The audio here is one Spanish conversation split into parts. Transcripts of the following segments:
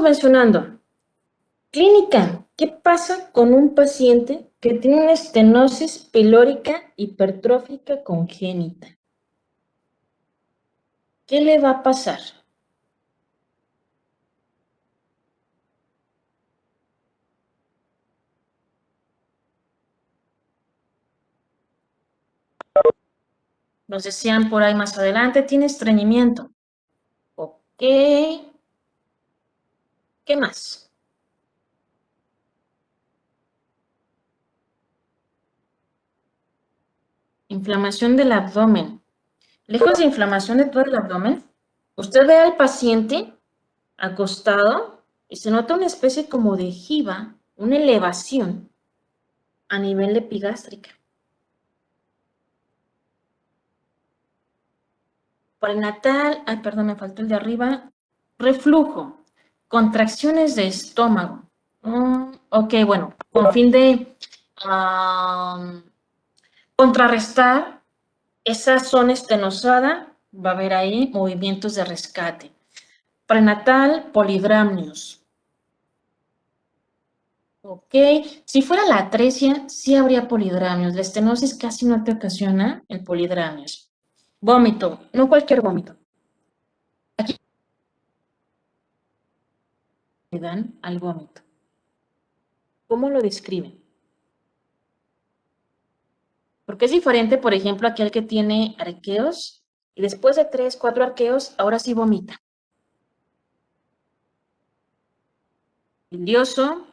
mencionando. Clínica. ¿Qué pasa con un paciente que tiene una estenosis pilórica hipertrófica congénita? ¿Qué le va a pasar? Nos decían por ahí más adelante, tiene estreñimiento. Ok. ¿Qué más? Inflamación del abdomen. Lejos de inflamación de todo el abdomen, usted ve al paciente acostado y se nota una especie como de jiba, una elevación a nivel epigástrica. Prenatal, ay, perdón, me faltó el de arriba. Reflujo, contracciones de estómago. Ok, bueno, con fin de contrarrestar esa zona estenosada, va a haber ahí movimientos de rescate. Prenatal, polidramnios. Ok, si fuera la atresia, sí habría polidramnios. La estenosis casi no te ocasiona el polidramnios. Vómito, no cualquier vómito. Aquí le dan al vómito. ¿Cómo lo describen? Porque es diferente, por ejemplo, aquel que tiene arqueos y después de 3, 4 arqueos, ahora sí vomita. Bilioso,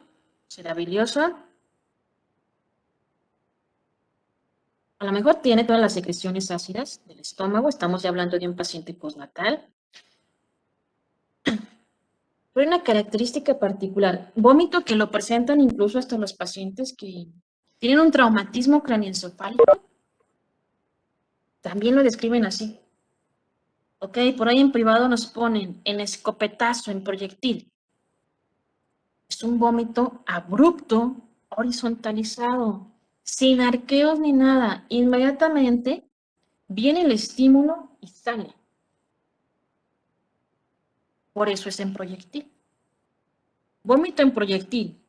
será bilioso. A lo mejor tiene todas las secreciones ácidas del estómago. Estamos ya hablando de un paciente postnatal. Pero hay una característica particular. Vómito que lo presentan incluso hasta los pacientes que tienen un traumatismo craneoencefálico. También lo describen así. Ok, por ahí en privado nos ponen en escopetazo, en proyectil. Es un vómito abrupto, horizontalizado, sin arqueos ni nada. Inmediatamente viene el estímulo y sale. Por eso es en proyectil. Vómito en proyectil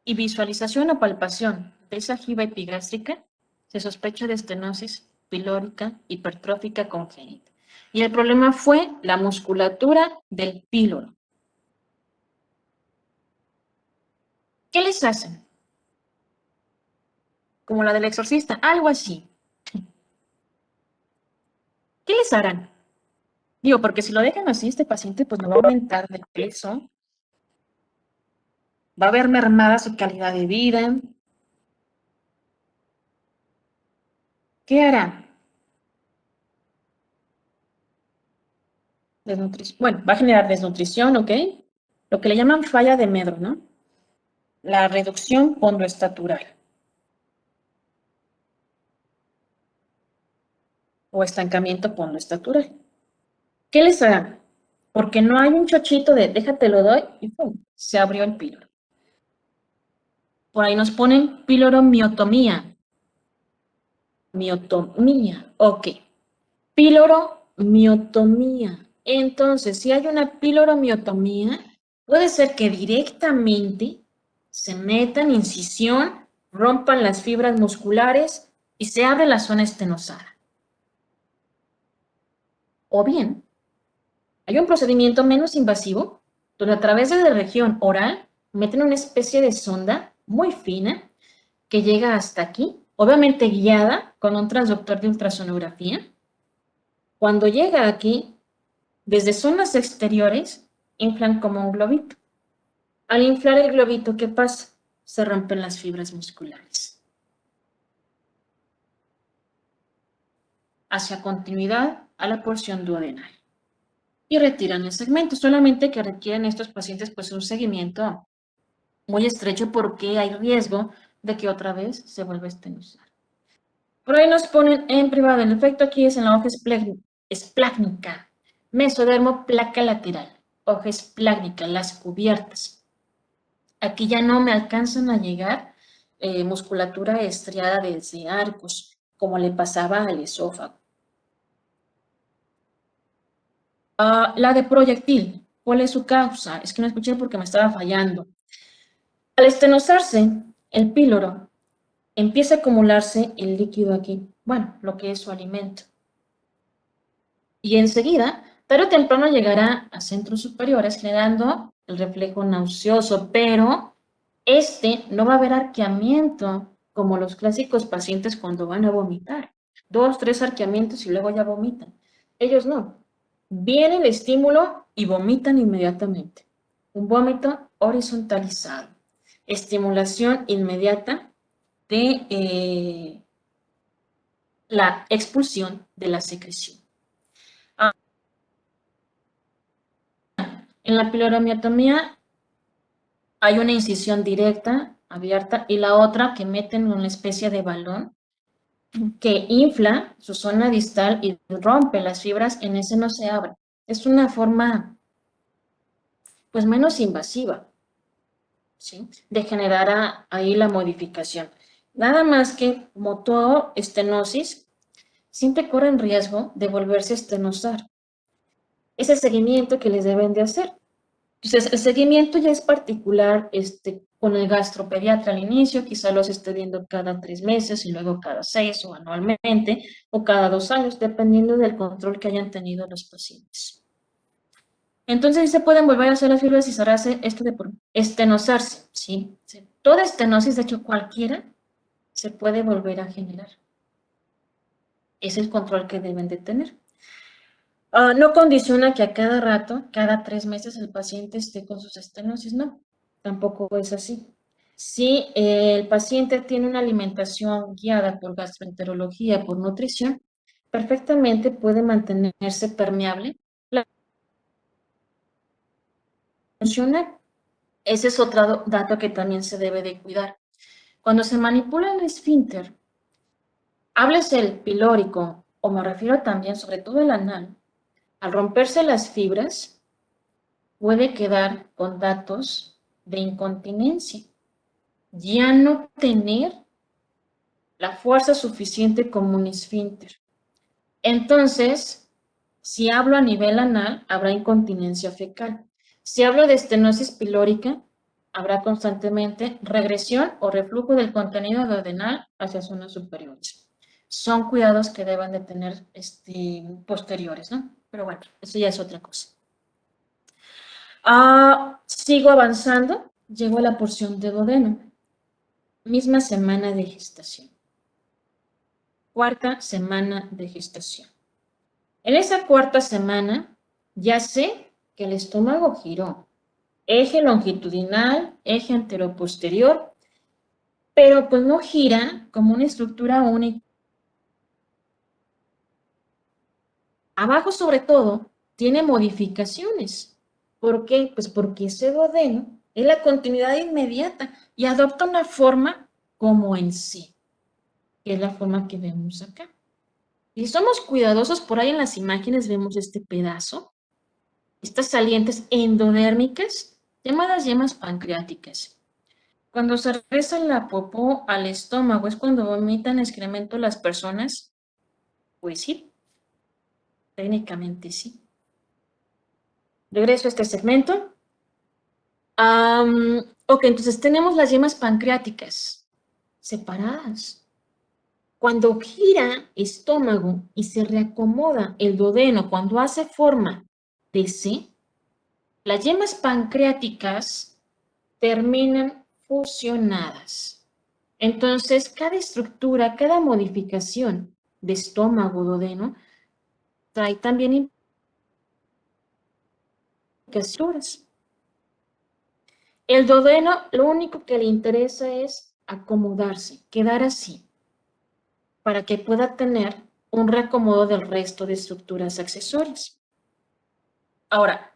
y visualización o palpación de esa jiba epigástrica, se sospecha de estenosis pilórica hipertrófica congénita. Y el problema fue la musculatura del píloro. ¿Qué les hacen? Como la del exorcista, algo así. ¿Qué les harán? Digo, porque si lo dejan así, este paciente pues no va a aumentar de peso, va a ver mermada su calidad de vida. ¿Qué hará? Desnutrición. Bueno, va a generar desnutrición, ¿ok? Lo que le llaman falla de Medro, ¿no? La reducción pondoestatural o estancamiento pondoestatural. ¿Qué les hará? Porque no hay un chochito de déjate lo doy y ¡pum! Se abrió el píloro. Por ahí nos ponen píloromiotomía. Miotomía, ok. Píloromiotomía. Entonces, si hay una píloromiotomía, puede ser que directamente se metan incisión, rompan las fibras musculares y se abre la zona estenosada. O bien, hay un procedimiento menos invasivo, donde a través de la región oral meten una especie de sonda muy fina que llega hasta aquí, obviamente guiada con un transductor de ultrasonografía. Cuando llega aquí, desde zonas exteriores, inflan como un globito. Al inflar el globito, ¿qué pasa? Se rompen las fibras musculares. Hacia continuidad a la porción duodenal. Y retiran el segmento, solamente que requieren estos pacientes pues un seguimiento muy estrecho porque hay riesgo de que otra vez se vuelva a estenosar. Por ahí nos ponen en privado, el efecto aquí es en la hoja esplácnica, mesodermo, placa lateral, hoja esplácnica, las cubiertas. Aquí ya no me alcanzan a llegar musculatura estriada desde arcos, como le pasaba al esófago. La de proyectil, ¿Cuál es su causa? Es que no escuché porque me estaba fallando. Al estenosarse el píloro, empieza a acumularse el líquido aquí, bueno, lo que es su alimento. Y enseguida, tarde o temprano llegará a centros superiores generando el reflejo nauseoso, pero este no va a haber arqueamiento como los clásicos pacientes cuando van a vomitar. 2, 3 arqueamientos y luego ya vomitan. Ellos no. Viene el estímulo y vomitan inmediatamente. Un vómito horizontalizado. Estimulación inmediata de la expulsión de la secreción. En la piloromiotomía hay una incisión directa, abierta, y la otra que meten una especie de balón que infla su zona distal y rompe las fibras, en ese no se abre. Es una forma, pues, menos invasiva, ¿sí?, de generar ahí la modificación. Nada más que, como todo estenosis, siempre corren riesgo de volverse a estenosar. Es el seguimiento que les deben de hacer. Entonces, el seguimiento ya es particular con el gastropediatra al inicio, quizá los esté viendo cada 3 meses y luego cada 6 o anualmente o cada 2 años, dependiendo del control que hayan tenido los pacientes. Entonces, sí se pueden volver a hacer las fibras y cerrarse esto de por estenosarse, ¿sí? Toda estenosis, de hecho cualquiera, se puede volver a generar. Es el control que deben de tener. No condiciona que a cada rato, cada 3 meses, el paciente esté con sus estenosis, no, tampoco es así. Si el paciente tiene una alimentación guiada por gastroenterología, por nutrición, perfectamente puede mantenerse permeable. Funciona. Ese es otro dato que también se debe de cuidar. Cuando se manipula el esfínter, háblese el pilórico, o me refiero también, sobre todo el anal, al romperse las fibras, puede quedar con datos de incontinencia. Ya no tener la fuerza suficiente como un esfínter. Entonces, si hablo a nivel anal, habrá incontinencia fecal. Si hablo de estenosis pilórica, habrá constantemente regresión o reflujo del contenido duodenal hacia zonas superiores. Son cuidados que deben de tener posteriores, ¿no? Pero bueno, eso ya es otra cosa. Sigo avanzando, llego a la porción de duodeno. Misma semana de gestación. Cuarta semana de gestación. En esa cuarta semana ya sé que el estómago giró. Eje longitudinal, eje anteroposterior, pero pues no gira como una estructura única. Abajo, sobre todo, tiene modificaciones. ¿Por qué? Pues porque ese duodeno es la continuidad inmediata y adopta una forma como en sí, que es la forma que vemos acá. Si somos cuidadosos, por ahí en las imágenes vemos este pedazo, estas salientes endodérmicas, llamadas yemas pancreáticas. Cuando se regresa la popó al estómago, ¿es cuando vomitan excremento las personas? Pues sí, técnicamente sí. Regreso a este segmento. Ok, entonces tenemos las yemas pancreáticas separadas. Cuando gira estómago y se reacomoda el duodeno, cuando hace forma de C, las yemas pancreáticas terminan fusionadas. Entonces, cada estructura, cada modificación de estómago, duodeno, trae también implicaciones. El duodeno, lo único que le interesa es acomodarse, quedar así, para que pueda tener un reacomodo del resto de estructuras accesorias. Ahora,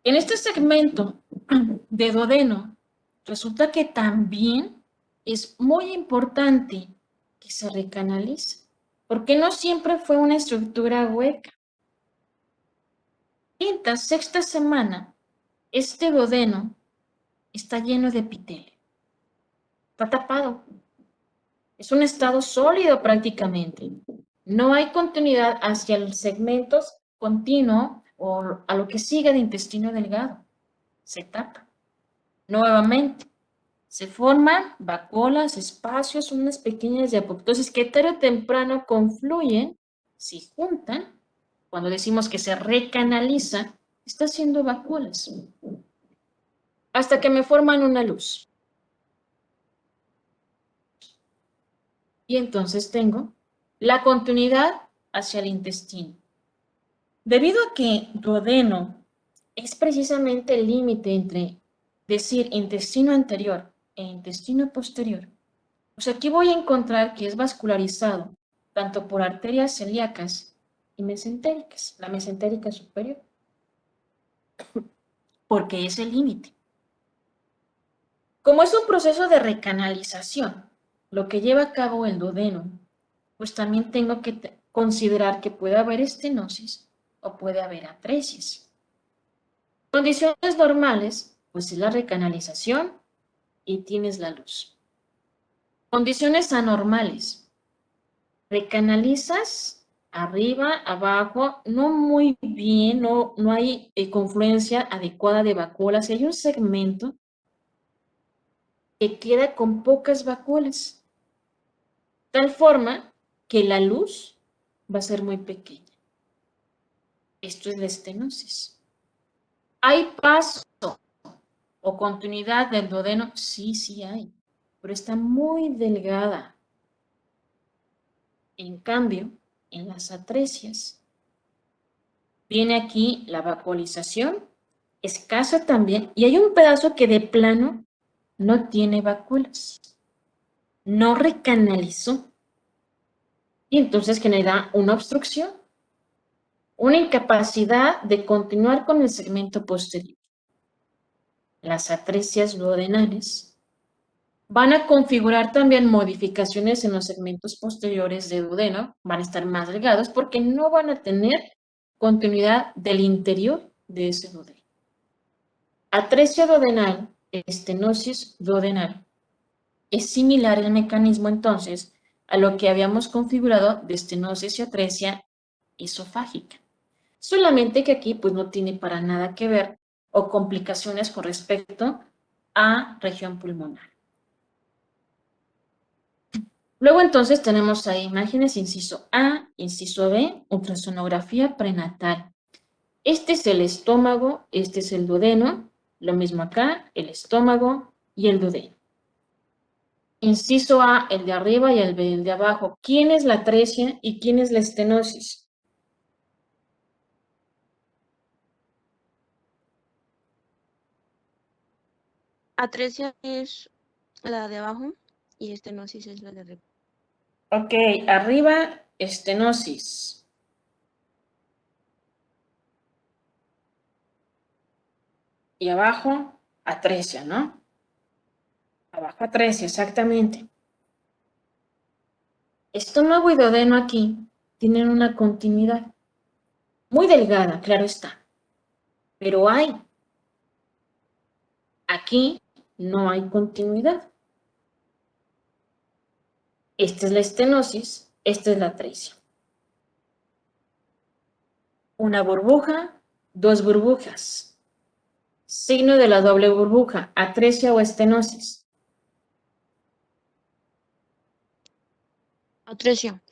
en este segmento de duodeno, resulta que también es muy importante que se recanalice, porque no siempre fue una estructura hueca. Quinta, sexta semana, este duodeno está lleno de epitelio. Está tapado. Es un estado sólido prácticamente. No hay continuidad hacia los segmentos continuo o a lo que sigue de intestino delgado. Se tapa. Nuevamente, se forman vacuolas, espacios, unas pequeñas de apoptosis que tarde o temprano confluyen, se juntan. Cuando decimos que se recanaliza, está haciendo vacuolas, hasta que me forman una luz. Y entonces tengo la continuidad hacia el intestino. Debido a que duodeno es precisamente el límite entre decir intestino anterior e intestino posterior, pues aquí voy a encontrar que es vascularizado tanto por arterias celíacas y mesentéricas, la mesentérica superior, porque es el límite. Como es un proceso de recanalización, lo que lleva a cabo el duodeno, pues también tengo que considerar que puede haber estenosis o puede haber atresia. Condiciones normales, pues es la recanalización y tienes la luz. Condiciones anormales. Recanalizas arriba, abajo, no muy bien, no hay confluencia adecuada de vacuolas. Y hay un segmento que queda con pocas vacuolas, tal forma que la luz va a ser muy pequeña. Esto es la estenosis. ¿Hay paso o continuidad del duodeno? Sí, sí hay, pero está muy delgada. En cambio, en las atresias, viene aquí la vacuolización, escasa también, y hay un pedazo que de plano no tiene vacuolas, no recanalizó, y entonces genera una obstrucción, una incapacidad de continuar con el segmento posterior. Las atresias duodenales van a configurar también modificaciones en los segmentos posteriores de duodeno, van a estar más delgados porque no van a tener continuidad del interior de ese duodeno. Atresia duodenal, estenosis duodenal. Es similar el mecanismo entonces a lo que habíamos configurado de estenosis y atresia esofágica. Solamente que aquí pues no tiene para nada que ver o complicaciones con respecto a región pulmonar. Luego entonces tenemos ahí imágenes, inciso A, inciso B, ultrasonografía prenatal. Este es el estómago, este es el duodeno, lo mismo acá, el estómago y el duodeno. Inciso A, el de arriba y el B, el de abajo. ¿Quién es la atresia y quién es la estenosis? Atresia es la de abajo y estenosis es la de arriba. Ok, arriba, estenosis. Y abajo, atresia, ¿no? Abajo, atresia, exactamente. Estómago y duodeno aquí tienen una continuidad muy delgada, claro está, pero hay. Aquí no hay continuidad. Esta es la estenosis, esta es la atresia. Una burbuja, dos burbujas. Signo de la doble burbuja, atresia o estenosis. Atresia.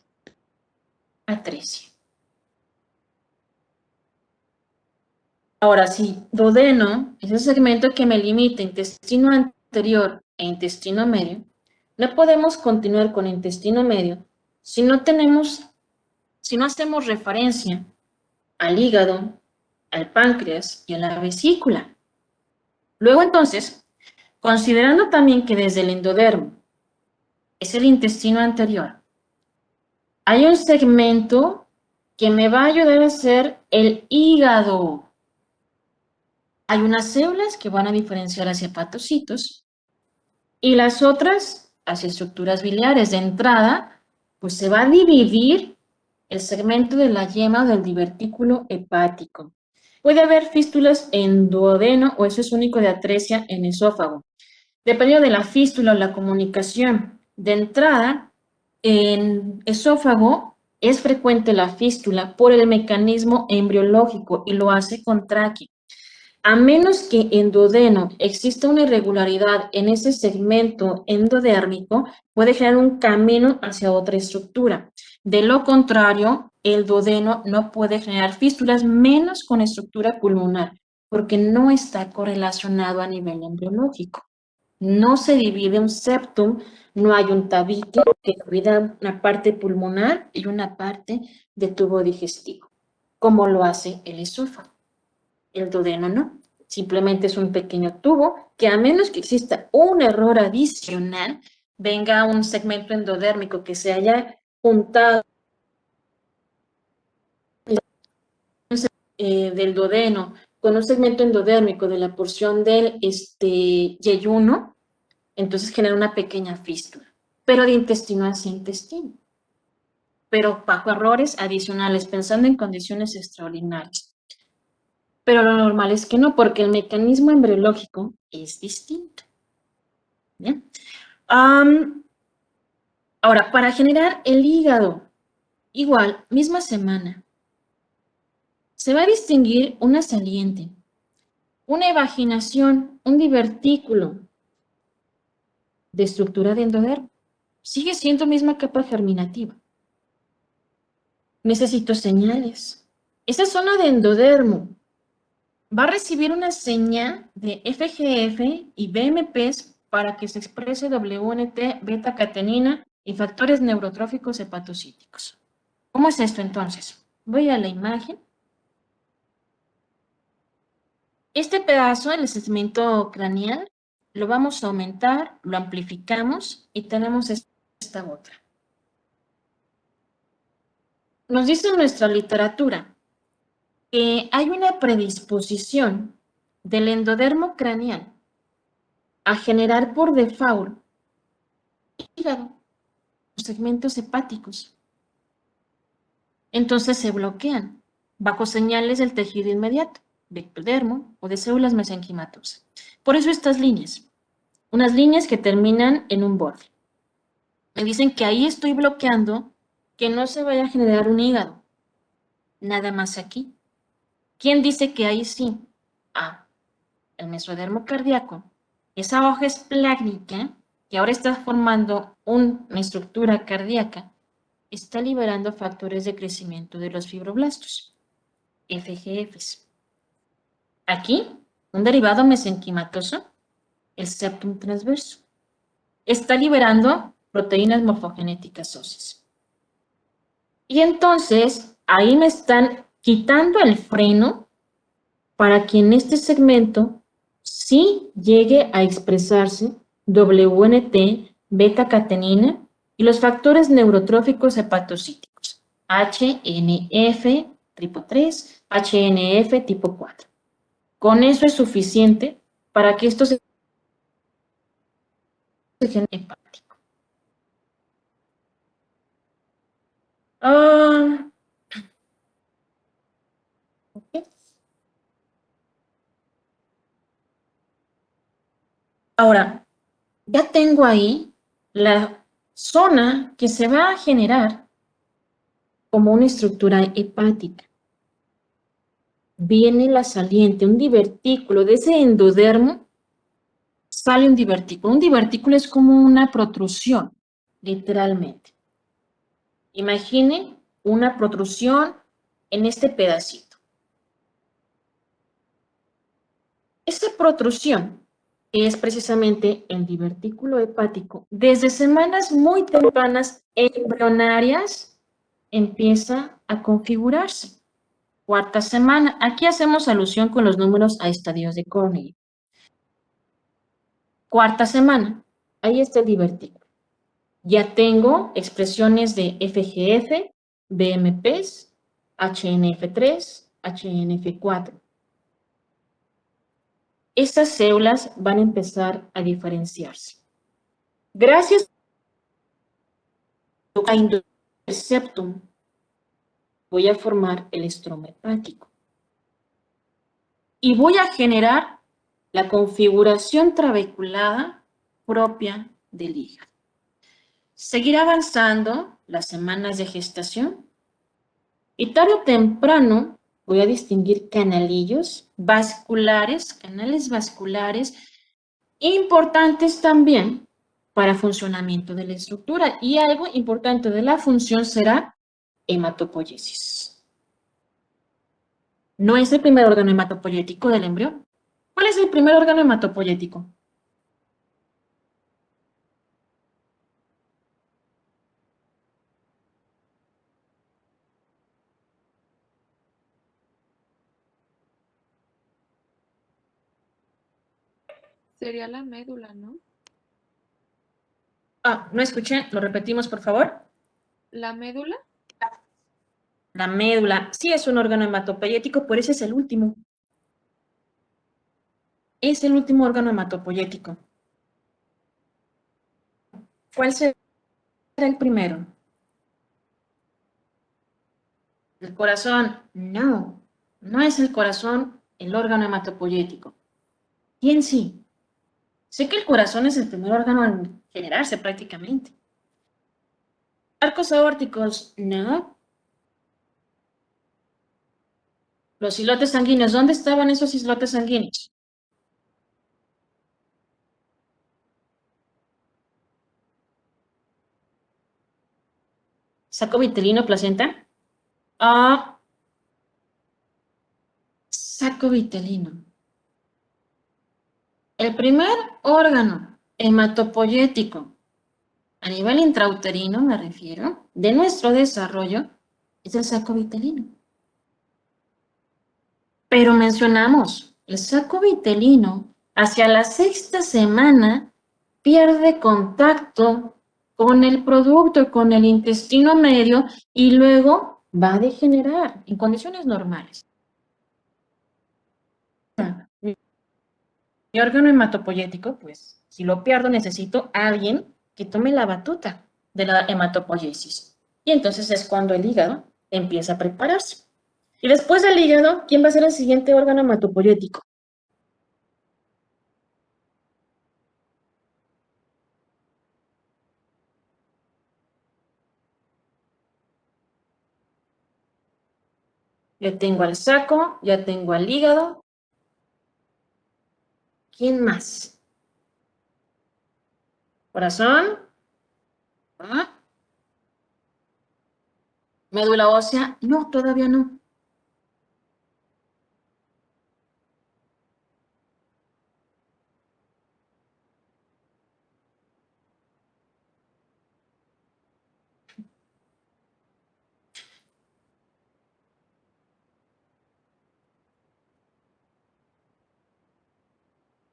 Atresia. Ahora sí, duodeno es el segmento que me limita intestino anterior e intestino medio. No podemos continuar con intestino medio si no hacemos referencia al hígado, al páncreas y a la vesícula. Luego entonces, considerando también que desde el endodermo es el intestino anterior, hay un segmento que me va a ayudar a hacer el hígado. Hay unas células que van a diferenciar hacia hepatocitos y las otras hacia estructuras biliares. De entrada, pues se va a dividir el segmento de la yema del divertículo hepático. Puede haber fístulas en duodeno o eso es único de atresia en esófago. Dependiendo de la fístula o la comunicación. De entrada, en esófago es frecuente la fístula por el mecanismo embriológico y lo hace con tráquea. A menos que en duodeno exista una irregularidad en ese segmento endodérmico, puede generar un camino hacia otra estructura. De lo contrario, el duodeno no puede generar fístulas, menos con estructura pulmonar, porque no está correlacionado a nivel embriológico. No se divide un septum, no hay un tabique que divida una parte pulmonar y una parte de tubo digestivo, como lo hace el esófago. El duodeno no. Simplemente es un pequeño tubo que, a menos que exista un error adicional, venga un segmento endodérmico que se haya juntado del duodeno con un segmento endodérmico de la porción del yeyuno, entonces genera una pequeña fístula, pero de intestino hacia intestino, pero bajo errores adicionales, pensando en condiciones extraordinarias. Pero lo normal es que no, porque el mecanismo embriológico es distinto. ¿Bien? Ahora, para generar el hígado, igual, misma semana, se va a distinguir una saliente, una evaginación, un divertículo de estructura de endodermo. Sigue siendo misma capa germinativa. Necesito señales. Esa zona de endodermo va a recibir una señal de FGF y BMPs para que se exprese WNT, beta-catenina y factores neurotróficos hepatocíticos. ¿Cómo es esto entonces? Voy a la imagen. Este pedazo, el segmento craneal, lo vamos a aumentar, lo amplificamos y tenemos esta otra. Nos dice nuestra literatura que hay una predisposición del endodermo craneal a generar por default hígado, los segmentos hepáticos. Entonces se bloquean bajo señales del tejido inmediato, de ectodermo o de células mesenquimatosas. Por eso estas líneas, unas líneas que terminan en un borde. Me dicen que ahí estoy bloqueando que no se vaya a generar un hígado. Nada más aquí. ¿Quién dice que ahí sí? Ah, el mesodermo cardíaco. Esa hoja esplácnica que ahora está formando una estructura cardíaca está liberando factores de crecimiento de los fibroblastos, FGFs. Aquí, un derivado mesenquimatoso, el septum transverso, está liberando proteínas morfogenéticas óseas. Y entonces, ahí me están quitando el freno para que en este segmento sí llegue a expresarse WNT, beta-catenina y los factores neurotróficos hepatocíticos, HNF tipo 3, HNF tipo 4. Con eso es suficiente para que esto se genere hepático. Okay. Ahora, ya tengo ahí la zona que se va a generar como una estructura hepática. Viene la saliente, un divertículo. De ese endodermo sale un divertículo. Un divertículo es como una protrusión, literalmente. Imagine una protrusión en este pedacito. Esta protrusión es precisamente el divertículo hepático. Desde semanas muy tempranas embrionarias empieza a configurarse. Cuarta semana. Aquí hacemos alusión con los números a estadios de Cornell. Cuarta semana. Ahí está el divertículo. Ya tengo expresiones de FGF, BMPs, HNF3, HNF4. Estas células van a empezar a diferenciarse. Gracias a el septum, voy a formar el estroma hepático. Y voy a generar la configuración trabeculada propia del hígado. Seguirá avanzando las semanas de gestación Y tarde o temprano voy a distinguir canalillos vasculares, canales vasculares, importantes también para funcionamiento de la estructura. Y algo importante de la función será hematopoiesis. ¿No es el primer órgano hematopoyético del embrión? ¿Cuál es el primer órgano hematopoyético? Sería la médula, ¿no? No escuché, lo repetimos, por favor. ¿La médula? La médula, sí es un órgano hematopoyético, pero ese es el último. Es el último órgano hematopoyético. ¿Cuál será el primero? ¿El corazón? No, no es el corazón el órgano hematopoyético. ¿Quién sí? Sé que el corazón es el primer órgano en generarse prácticamente. Arcos aórticos, no. Los islotes sanguíneos, ¿dónde estaban esos islotes sanguíneos? ¿Saco vitelino, placenta? Saco vitelino. El primer órgano hematopoyético a nivel intrauterino, me refiero, de nuestro desarrollo, es el saco vitelino. Pero mencionamos, el saco vitelino hacia la sexta semana pierde contacto con el producto, con el intestino medio y luego va a degenerar en condiciones normales. Mi órgano hematopoyético, pues, si lo pierdo, necesito a alguien que tome la batuta de la hematopoiesis. Y entonces es cuando el hígado empieza a prepararse. Y después del hígado, ¿quién va a ser el siguiente órgano hematopoyético? Ya tengo al saco, ya tengo al hígado. ¿Quién más? ¿Corazón? ¿Ah? ¿Médula ósea? No, todavía no.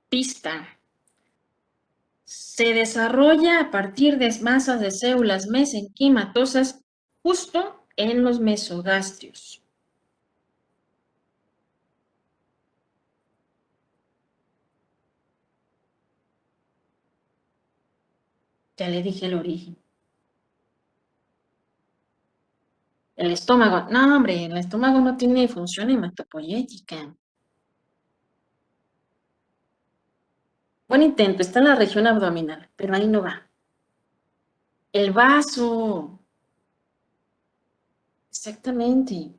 Pista. Se desarrolla a partir de masas de células mesenquimatosas justo en los mesogastrios. Ya le dije el origen. El estómago. No, hombre, el estómago no tiene función hematopoyética. Buen intento, está en la región abdominal, pero ahí no va. El vaso. Exactamente.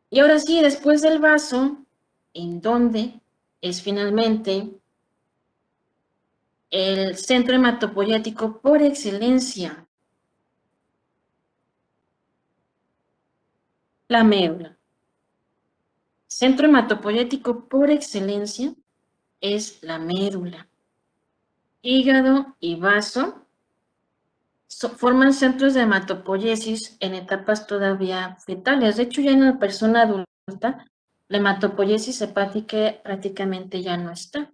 Y ahora sí, después del vaso, ¿en dónde es finalmente el centro hematopoyético por excelencia? La médula. Centro hematopoyético por excelencia es la médula. Hígado y vaso forman centros de hematopoiesis en etapas todavía fetales. De hecho, ya en la persona adulta, la hematopoiesis hepática prácticamente ya no está.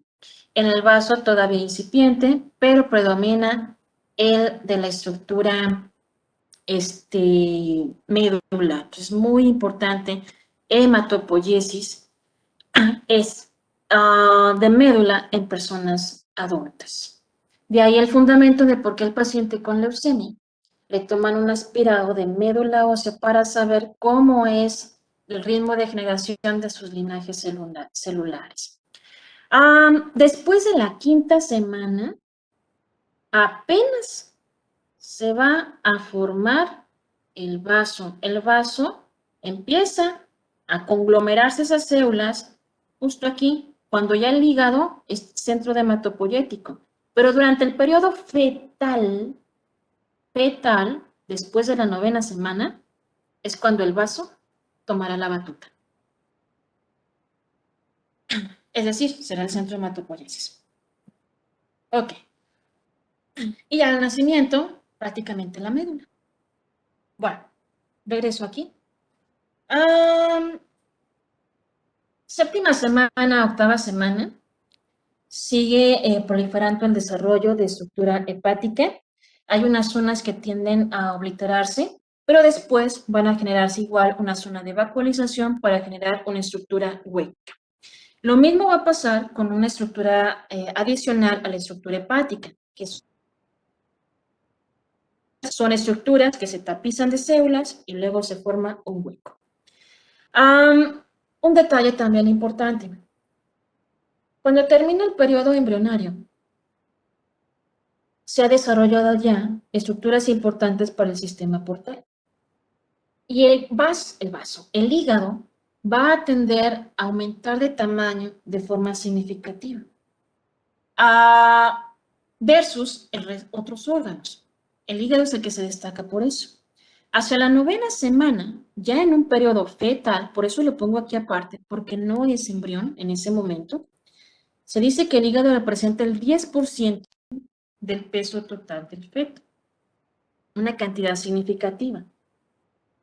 En el vaso todavía incipiente, pero predomina el de la estructura médula. Entonces, muy importante, hematopoiesis es de médula en personas adultas. De ahí el fundamento de por qué el paciente con leucemia le toman un aspirado de médula ósea para saber cómo es el ritmo de generación de sus linajes celulares. Después de la quinta semana, apenas se va a formar el vaso. El vaso Empieza a conglomerarse esas células justo aquí, cuando ya el hígado es centro de hematopoyético. Pero durante el periodo fetal, después de la 9ª semana, es cuando el vaso tomará la batuta. Es decir, será el centro de hematopoiesis. Ok. Y al nacimiento, prácticamente la médula. Bueno, regreso aquí. 7ª semana, 8ª semana, sigue proliferando el desarrollo de estructura hepática. Hay unas zonas que tienden a obliterarse, pero después van a generarse igual una zona de vacuolización para generar una estructura hueca. Lo mismo va a pasar con una estructura adicional a la estructura hepática, que son estructuras que se tapizan de células y luego se forma un hueco. Un detalle también importante. Cuando termina el periodo embrionario, se ha desarrollado ya estructuras importantes para el sistema portal. Y el hígado va a tender a aumentar de tamaño de forma significativa versus otros órganos. El hígado es el que se destaca por eso. Hacia la 9ª semana, ya en un periodo fetal, por eso lo pongo aquí aparte, porque no es embrión en ese momento, se dice que el hígado representa el 10% del peso total del feto. Una cantidad significativa,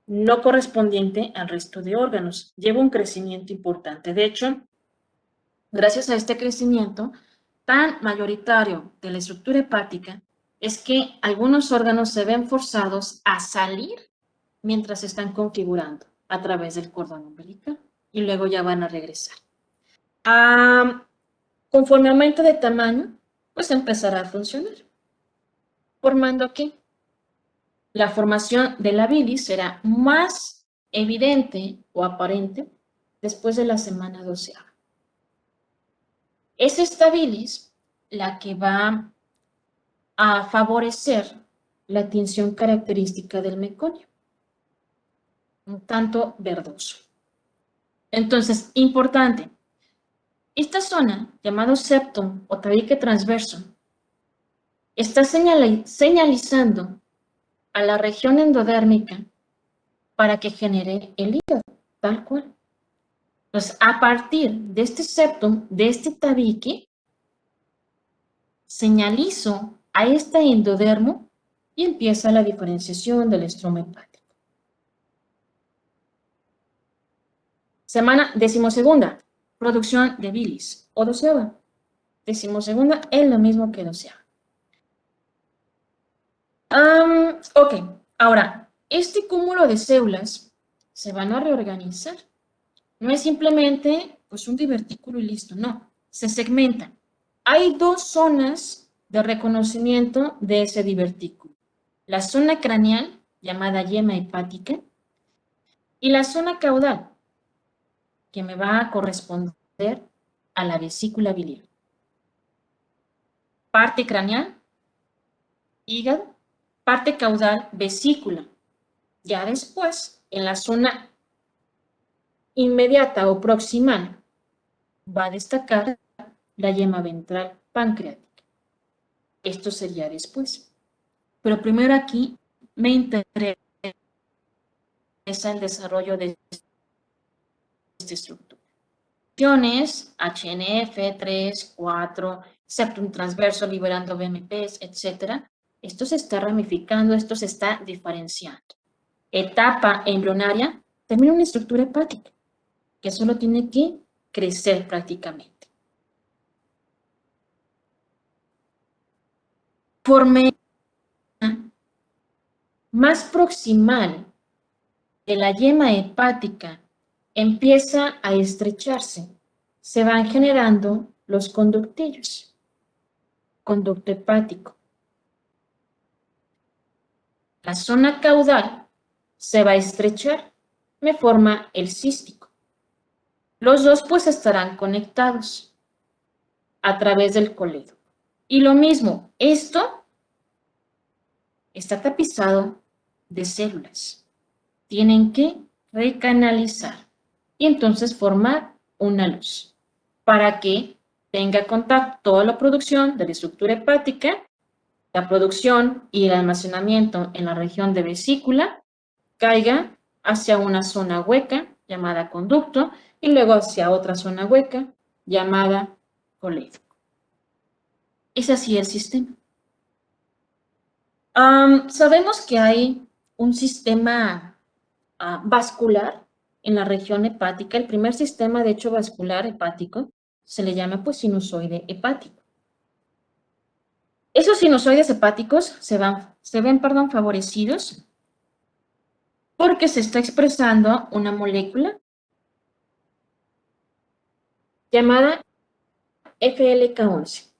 no correspondiente al resto de órganos. Lleva un crecimiento importante. De hecho, gracias a este crecimiento tan mayoritario de la estructura hepática, es que algunos órganos se ven forzados a salir mientras se están configurando a través del cordón umbilical y luego ya van a regresar. Conforme aumente de tamaño, pues empezará a funcionar. Formando aquí, la formación de la bilis será más evidente o aparente después de la semana 12ª. Es esta bilis la que va a favorecer la tinción característica del meconio, un tanto verdoso. Entonces, importante, esta zona, llamado septum o tabique transverso, está señalizando a la región endodérmica para que genere el hígado, tal cual. Entonces, a partir de este septum, de este tabique, señalizo a este endodermo y empieza la diferenciación del estroma hepático. Semana 12ª, producción de bilis o 12ª. 12ª es lo mismo que 12ª. Ok, ahora, este cúmulo de células se van a reorganizar. No es simplemente pues un divertículo y listo, no, se segmentan. Hay dos zonas de reconocimiento de ese divertículo. La zona craneal, llamada yema hepática, y la zona caudal, que me va a corresponder a la vesícula biliar. Parte craneal, hígado, parte caudal, vesícula. Ya después, en la zona inmediata o proximal, va a destacar la yema ventral pancreática. Esto sería después. Pero primero aquí me interesa el desarrollo de esta estructura. HNF, 3, 4, septum transverso liberando BMPs, etc. Esto se está ramificando, esto se está diferenciando. Etapa embrionaria, termina una estructura hepática que solo tiene que crecer prácticamente. Forma más proximal de la yema hepática empieza a estrecharse. Se van generando los conductillos. Conducto hepático. La zona caudal se va a estrechar. Me forma el cístico. Los dos pues estarán conectados a través del colédoco. Y lo mismo, esto está tapizado de células. Tienen que recanalizar y entonces formar una luz para que tenga contacto toda la producción de la estructura hepática, la producción y el almacenamiento en la región de vesícula, caiga hacia una zona hueca llamada conducto y luego hacia otra zona hueca llamada colédoco. Es así el sistema. Sabemos que hay un sistema vascular en la región hepática. El primer sistema, de hecho, vascular hepático se le llama pues sinusoide hepático. Esos sinusoides hepáticos se ven favorecidos porque se está expresando una molécula llamada FLK11,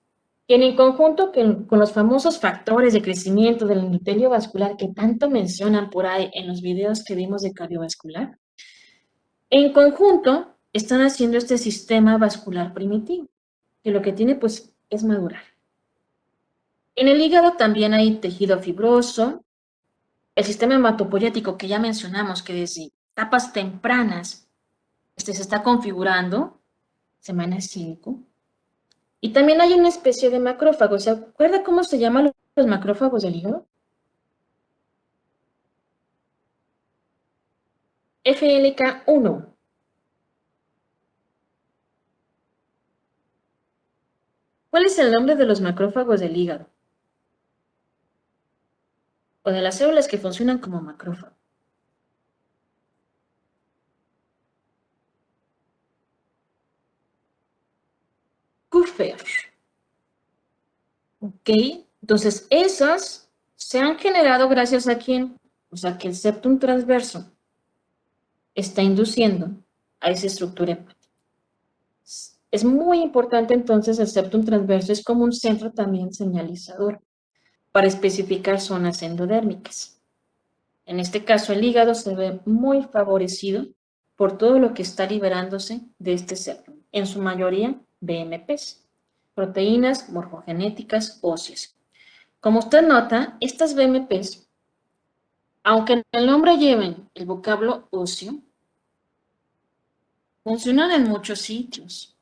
quien en conjunto con los famosos factores de crecimiento del endotelio vascular que tanto mencionan por ahí en los videos que vimos de cardiovascular, en conjunto están haciendo este sistema vascular primitivo, que lo que tiene pues es madurar. En el hígado también hay tejido fibroso, el sistema hematopoyético que ya mencionamos que desde etapas tempranas se está configurando, semana 5, y también hay una especie de macrófago. ¿Se acuerda cómo se llaman los macrófagos del hígado? FLK1. ¿Cuál es el nombre de los macrófagos del hígado? O de las células que funcionan como macrófago. Kupfer. Ok, entonces esas se han generado gracias a quién? O sea, que el septum transverso está induciendo a esa estructura hepática. Es muy importante entonces el septum transverso, es como un centro también señalizador para especificar zonas endodérmicas. En este caso el hígado se ve muy favorecido por todo lo que está liberándose de este septum, en su mayoría BMPs, proteínas morfogenéticas óseas. Como usted nota, estas BMPs, aunque en el nombre lleven el vocablo óseo, funcionan en muchos sitios.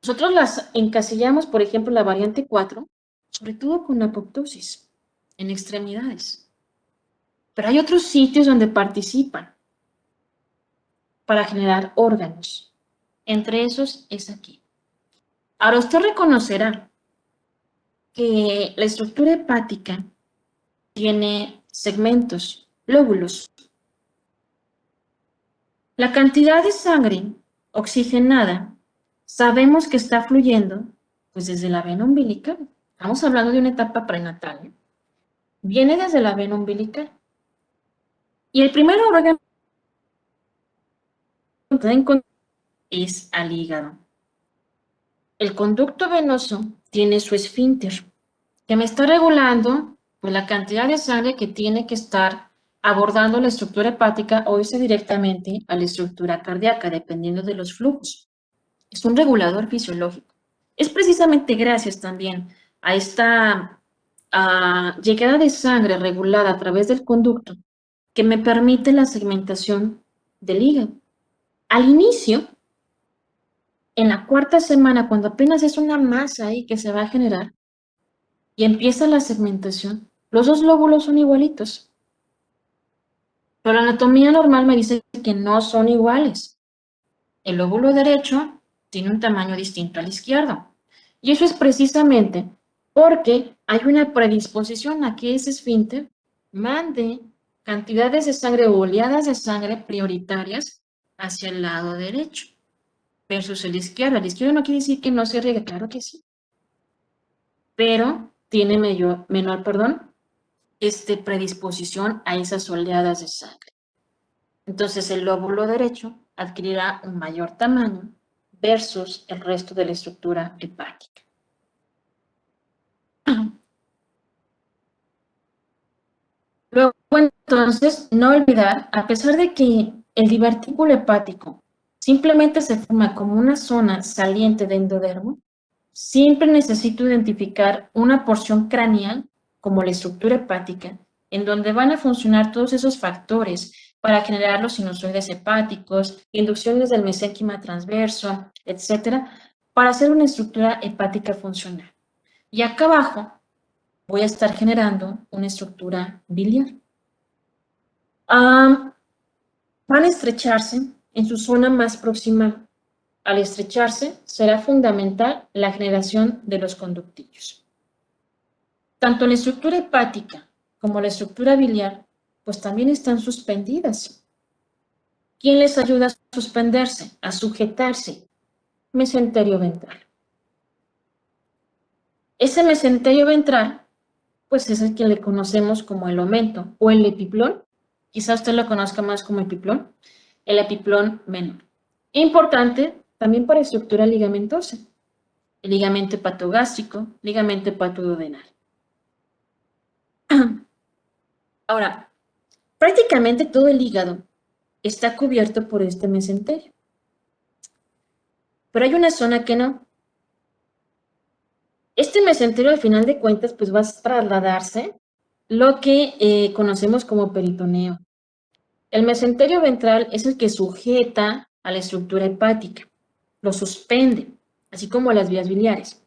Nosotros las encasillamos, por ejemplo, la variante 4, sobre todo con apoptosis, en extremidades. Pero hay otros sitios donde participan para generar órganos. Entre esos es aquí. Ahora usted reconocerá que la estructura hepática tiene segmentos, lóbulos. La cantidad de sangre oxigenada sabemos que está fluyendo pues desde la vena umbilical. Estamos hablando de una etapa prenatal, ¿no? Viene desde la vena umbilical. Y el primer órgano es al hígado. El conducto venoso tiene su esfínter, que me está regulando pues, la cantidad de sangre que tiene que estar abordando la estructura hepática o irse directamente a la estructura cardíaca, dependiendo de los flujos. Es un regulador fisiológico. Es precisamente gracias también a esta llegada de sangre regulada a través del conducto que me permite la segmentación del hígado. Al inicio, en la cuarta semana, cuando apenas es una masa ahí que se va a generar y empieza la segmentación, los dos lóbulos son igualitos. Pero la anatomía normal me dice que no son iguales. El lóbulo derecho tiene un tamaño distinto al izquierdo. Y eso es precisamente porque hay una predisposición a que ese esfínter mande cantidades de sangre o oleadas de sangre prioritarias hacia el lado derecho versus el izquierdo. El izquierdo no quiere decir que no se riegue, claro que sí. Pero tiene menor predisposición a esas oleadas de sangre. Entonces el lóbulo derecho adquirirá un mayor tamaño versus el resto de la estructura hepática. Luego, entonces, no olvidar, a pesar de que el divertículo hepático simplemente se forma como una zona saliente de endodermo, siempre necesito identificar una porción craneal como la estructura hepática, en donde van a funcionar todos esos factores para generar los sinusoides hepáticos, inducciones del mesénquima transverso, etcétera, para hacer una estructura hepática funcional. Y acá abajo voy a estar generando una estructura biliar. Van a estrecharse en su zona más próxima. Al estrecharse, será fundamental la generación de los conductillos. Tanto la estructura hepática como la estructura biliar, pues también están suspendidas. ¿Quién les ayuda a suspenderse, a sujetarse? Mesenterio ventral. Ese mesenterio ventral, pues es el que le conocemos como el omento o el epiplón. Quizá usted lo conozca más como epiplón, el epiplón menor. Importante también para estructura ligamentosa, el ligamento hepatogástrico, ligamento hepatoduodenal. Ahora, prácticamente todo el hígado está cubierto por este mesenterio. Pero hay una zona que no. Este mesenterio, al final de cuentas, pues va a trasladarse lo que conocemos como peritoneo. El mesenterio ventral es el que sujeta a la estructura hepática, lo suspende, así como las vías biliares.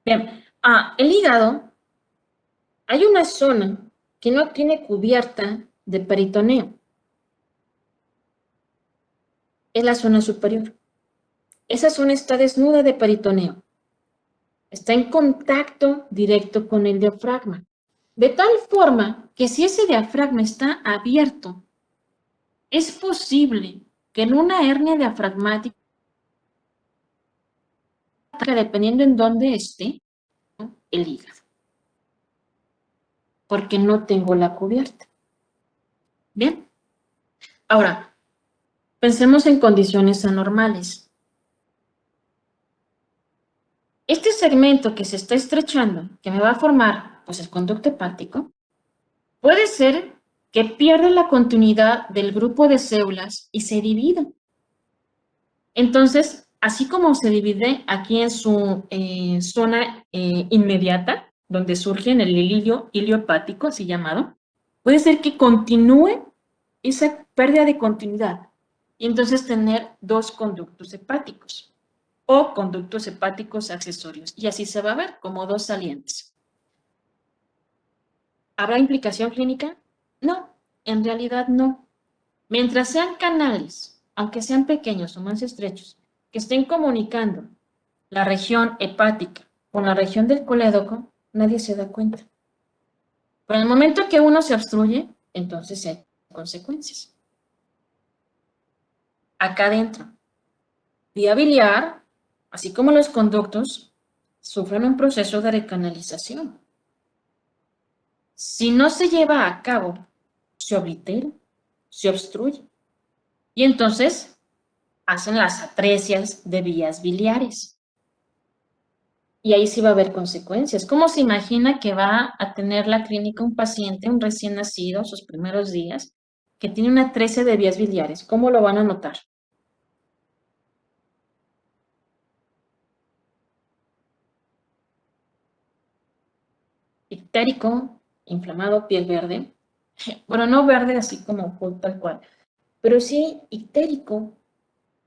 Bien, el hígado, hay una zona que no tiene cubierta de peritoneo. Es la zona superior. Esa zona está desnuda de peritoneo. Está en contacto directo con el diafragma. De tal forma que si ese diafragma está abierto, es posible que en una hernia diafragmática, dependiendo en dónde esté, ¿no?, el hígado, porque no tengo la cubierta. Bien. Ahora, pensemos en condiciones anormales. Este segmento que se está estrechando, que me va a formar pues el conducto hepático, puede ser que pierda la continuidad del grupo de células y se divida. Entonces, así como se divide aquí en su zona inmediata, donde surge en el hilio hepático, así llamado, puede ser que continúe esa pérdida de continuidad y entonces tener dos conductos hepáticos o conductos hepáticos accesorios. Y así se va a ver como dos salientes. ¿Habrá implicación clínica? No, en realidad no. Mientras sean canales, aunque sean pequeños o más estrechos, que estén comunicando la región hepática con la región del colédoco, nadie se da cuenta. Pero en el momento que uno se obstruye, entonces hay consecuencias. Acá adentro, vía biliar, así como los conductos, sufren un proceso de recanalización. Si no se lleva a cabo, se oblitera, se obstruye. Y entonces hacen las atresias de vías biliares. Y ahí sí va a haber consecuencias. ¿Cómo se imagina que va a tener la clínica un paciente, un recién nacido, sus primeros días, que tiene una atresia de vías biliares? ¿Cómo lo van a notar? Ictérico, inflamado, piel verde. Bueno, no verde así como tal cual, pero sí ictérico.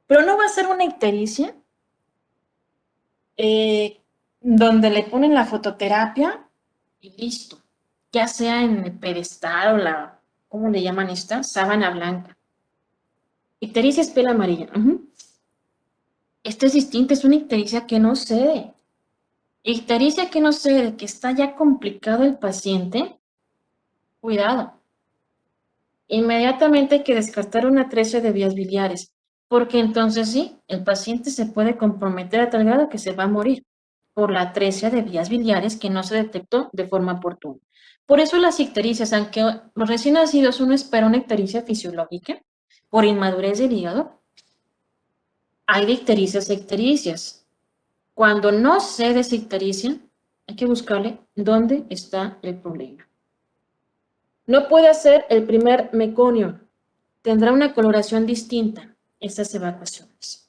Pero no va a ser una ictericia donde le ponen la fototerapia y listo. Ya sea en el pedestal o la, ¿cómo le llaman esta? Sábana blanca. Ictericia es piel amarilla. Esta es distinta, es una ictericia que no cede. Ictericia que no cede, que está ya complicado el paciente. Cuidado. Inmediatamente hay que descartar una atresia de vías biliares, porque entonces sí, el paciente se puede comprometer a tal grado que se va a morir por la atresia de vías biliares que no se detectó de forma oportuna. Por eso las ictericias, aunque los recién nacidos uno espera una ictericia fisiológica por inmadurez del hígado, hay de ictericias a ictericias. Cuando no se esa ictericia, hay que buscarle dónde está el problema. No puede ser el primer meconio. Tendrá una coloración distinta. Estas evacuaciones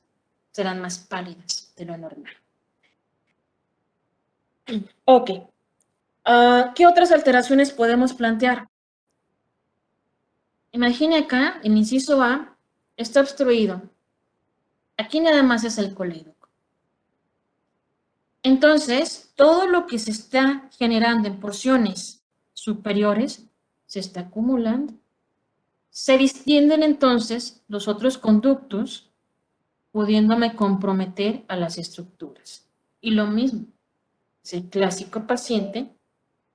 serán más pálidas de lo normal. Ok. ¿Qué otras alteraciones podemos plantear? Imagine acá, el inciso A está obstruido. Aquí nada más es el colédoco. Entonces, todo lo que se está generando en porciones superiores se está acumulando. Se distienden entonces los otros conductos, pudiéndome comprometer a las estructuras. Y lo mismo, es el clásico paciente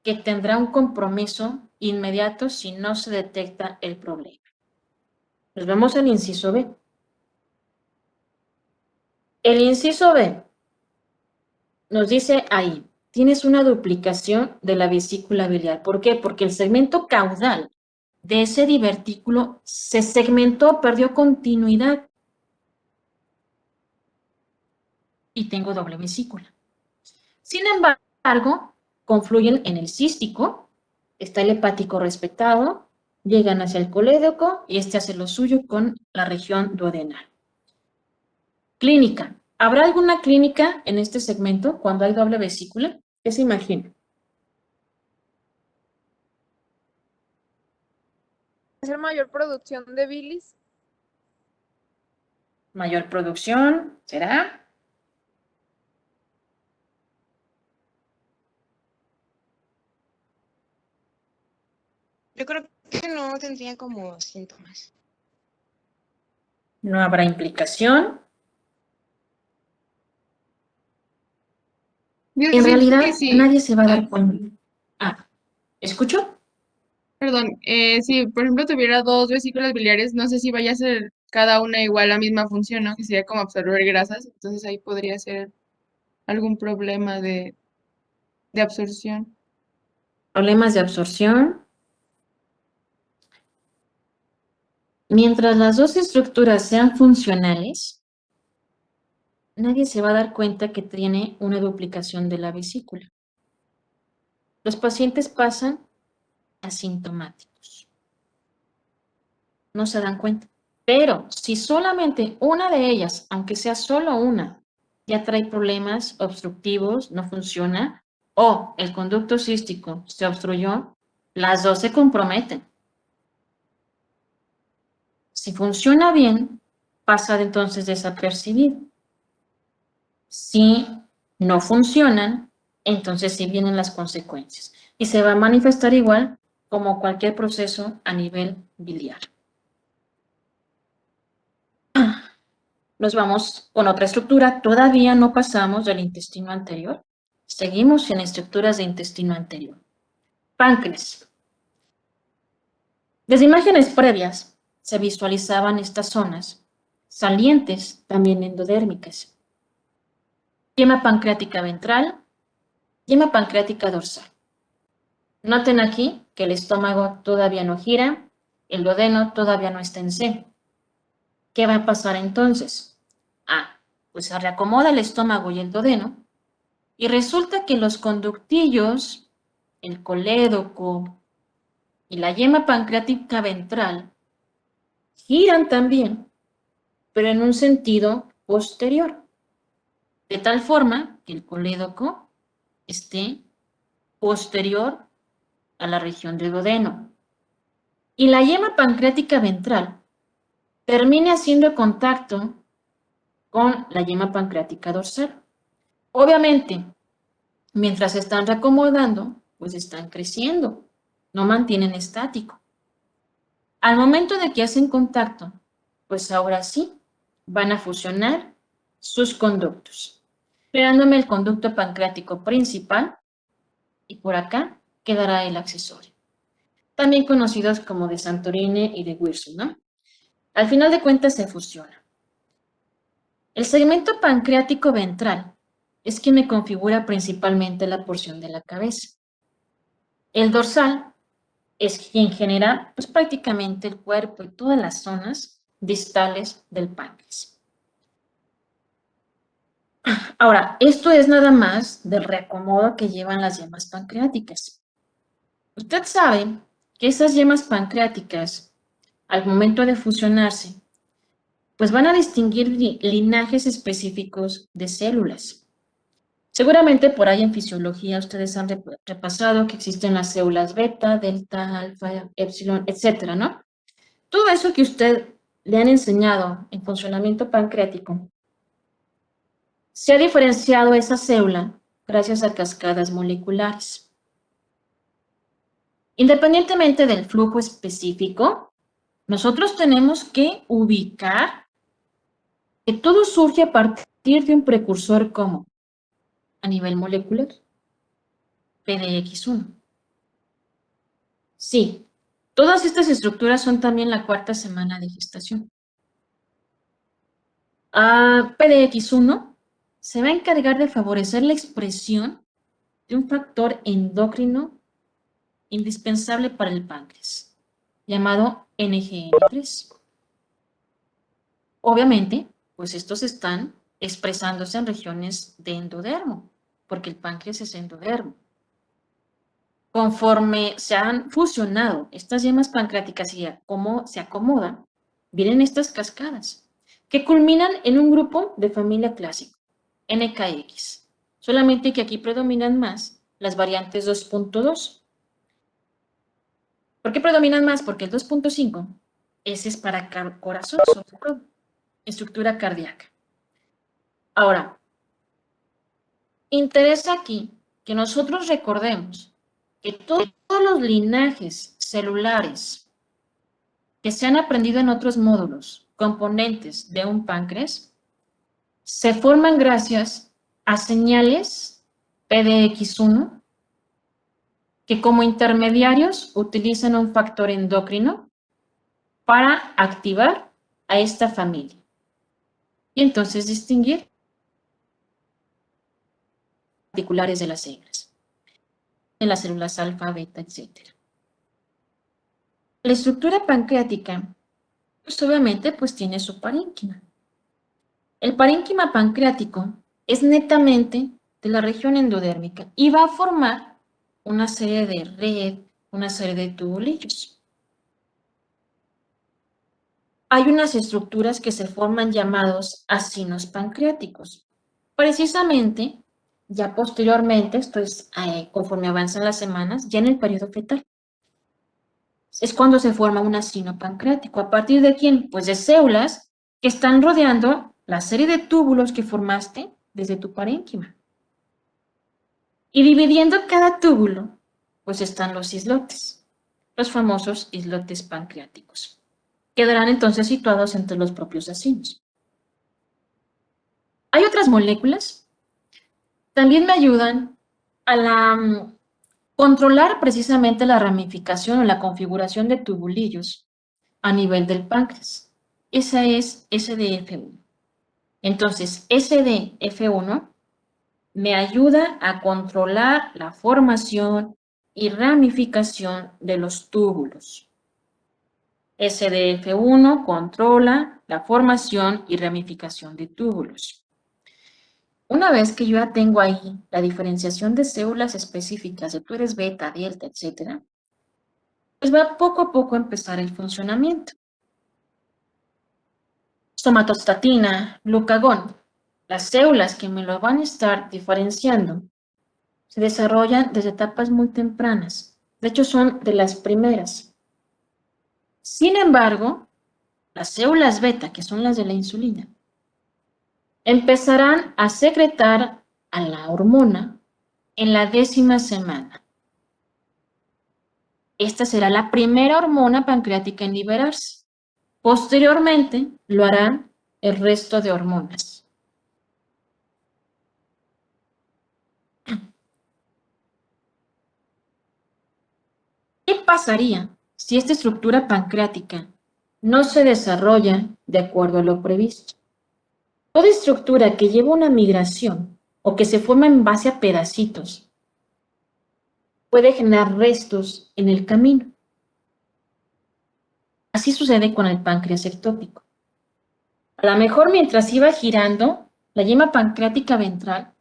que tendrá un compromiso inmediato si no se detecta el problema. Nos vamos al inciso B. El inciso B nos dice ahí, tienes una duplicación de la vesícula biliar. ¿Por qué? Porque el segmento caudal de ese divertículo se segmentó, perdió continuidad. Y tengo doble vesícula. Sin embargo, confluyen en el cístico, está el hepático respetado, llegan hacia el colédoco y este hace lo suyo con la región duodenal. Clínica. ¿Habrá alguna clínica en este segmento cuando hay doble vesícula? ¿Qué se imagina? ¿Hacer mayor producción de bilis? Mayor producción, ¿será? Yo creo que no tendría como síntomas. No habrá implicación. Yo En siento realidad, que sí. nadie se va a dar cuenta. Ah, ¿escucho? Perdón, si por ejemplo tuviera dos vesículas biliares, no sé si vaya a ser cada una igual la misma función, ¿no? Que sería como absorber grasas, entonces ahí podría ser algún problema de absorción. Problemas de absorción. Mientras las dos estructuras sean funcionales, nadie se va a dar cuenta que tiene una duplicación de la vesícula. Los pacientes pasan asintomáticos. No se dan cuenta. Pero si solamente una de ellas, aunque sea solo una, ya trae problemas obstructivos, no funciona, o el conducto cístico se obstruyó, las dos se comprometen. Si funciona bien, pasa entonces desapercibido. Si no funcionan, entonces sí vienen las consecuencias. Y se va a manifestar igual como cualquier proceso a nivel biliar. Nos vamos con otra estructura. Todavía no pasamos del intestino anterior. Seguimos en estructuras de intestino anterior. Páncreas. Desde imágenes previas se visualizaban estas zonas, salientes también endodérmicas. Yema pancreática ventral, yema pancreática dorsal. Noten aquí que el estómago todavía no gira, el duodeno todavía no está en C. ¿Qué va a pasar entonces? Pues se reacomoda el estómago y el duodeno y resulta que los conductillos, el colédoco y la yema pancreática ventral giran también, pero en un sentido posterior, de tal forma que el colédoco esté posterior a la región del duodeno. Y la yema pancreática ventral termine haciendo contacto con la yema pancreática dorsal. Obviamente, mientras se están reacomodando, pues están creciendo, no mantienen estático. Al momento de que hacen contacto, pues ahora sí van a fusionar sus conductos, creándome el conducto pancreático principal y por acá quedará el accesorio, también conocidos como de Santorini y de Wilson, ¿no? Al final de cuentas se fusiona. El segmento pancreático ventral es quien me configura principalmente la porción de la cabeza. El dorsal es quien genera pues, prácticamente el cuerpo y todas las zonas distales del páncreas. Ahora, esto es nada más del reacomodo que llevan las yemas pancreáticas. Usted sabe que esas yemas pancreáticas, al momento de fusionarse, pues van a distinguir linajes específicos de células. Seguramente por ahí en fisiología ustedes han repasado que existen las células beta, delta, alfa, epsilon, etcétera, ¿no? todo eso que usted le han enseñado en funcionamiento pancreático, se ha diferenciado esa célula gracias a cascadas moleculares. Independientemente del flujo específico, nosotros tenemos que ubicar que todo surge a partir de un precursor como a nivel molecular, PDX1. Sí, todas estas estructuras son también la cuarta semana de gestación. PDX1 se va a encargar de favorecer la expresión de un factor endocrino indispensable para el páncreas, llamado NGN3. Obviamente, pues estos están expresándose en regiones de endodermo, porque el páncreas es endodermo. Conforme se han fusionado estas yemas pancreáticas y cómo se acomodan, vienen estas cascadas, que culminan en un grupo de familia clásico, NKX. Solamente que aquí predominan más las variantes 2.2. ¿Por qué predominan más? Porque el 2.5, ese es para corazón, sobre todo, estructura cardíaca. Ahora, interesa aquí que nosotros recordemos que todos los linajes celulares que se han aprendido en otros módulos, componentes de un páncreas, se forman gracias a señales PDX1 que como intermediarios utilizan un factor endocrino para activar a esta familia. Y entonces distinguir particulares de las células, en las células alfa, beta, etc. La estructura pancreática, pues obviamente, pues tiene su parénquima. El parénquima pancreático es netamente de la región endodérmica y va a formar una serie de red, una serie de tubulillos. Hay unas estructuras que se forman llamados acinos pancreáticos. Precisamente, ya posteriormente, esto es conforme avanzan las semanas, ya en el periodo fetal, es cuando se forma un acino pancreático. ¿A partir de quién? Pues de células que están rodeando la serie de túbulos que formaste desde tu parénquima. Y dividiendo cada túbulo, pues están los islotes, los famosos islotes pancreáticos. Quedarán entonces situados entre los propios acinos. Hay otras moléculas, también me ayudan a controlar precisamente la ramificación o la configuración de tubulillos a nivel del páncreas. Esa es SDF1. Entonces, SDF1 me ayuda a controlar la formación y ramificación de los túbulos. SDF1 controla la formación y ramificación de túbulos. Una vez que yo ya tengo ahí la diferenciación de células específicas de tú eres beta, delta, etc., pues va poco a poco a empezar el funcionamiento. Somatostatina, glucagón, las células que me lo van a estar diferenciando se desarrollan desde etapas muy tempranas. De hecho, son de las primeras. Sin embargo, las células beta, que son las de la insulina, empezarán a secretar a la hormona en la 10ª semana. Esta será la primera hormona pancreática en liberarse. Posteriormente, lo harán el resto de hormonas. ¿Qué pasaría si esta estructura pancreática no se desarrolla de acuerdo a lo previsto? Toda estructura que lleva una migración o que se forma en base a pedacitos puede generar restos en el camino. Así sucede con el páncreas ectópico. A lo mejor mientras iba girando, la yema pancreática ventral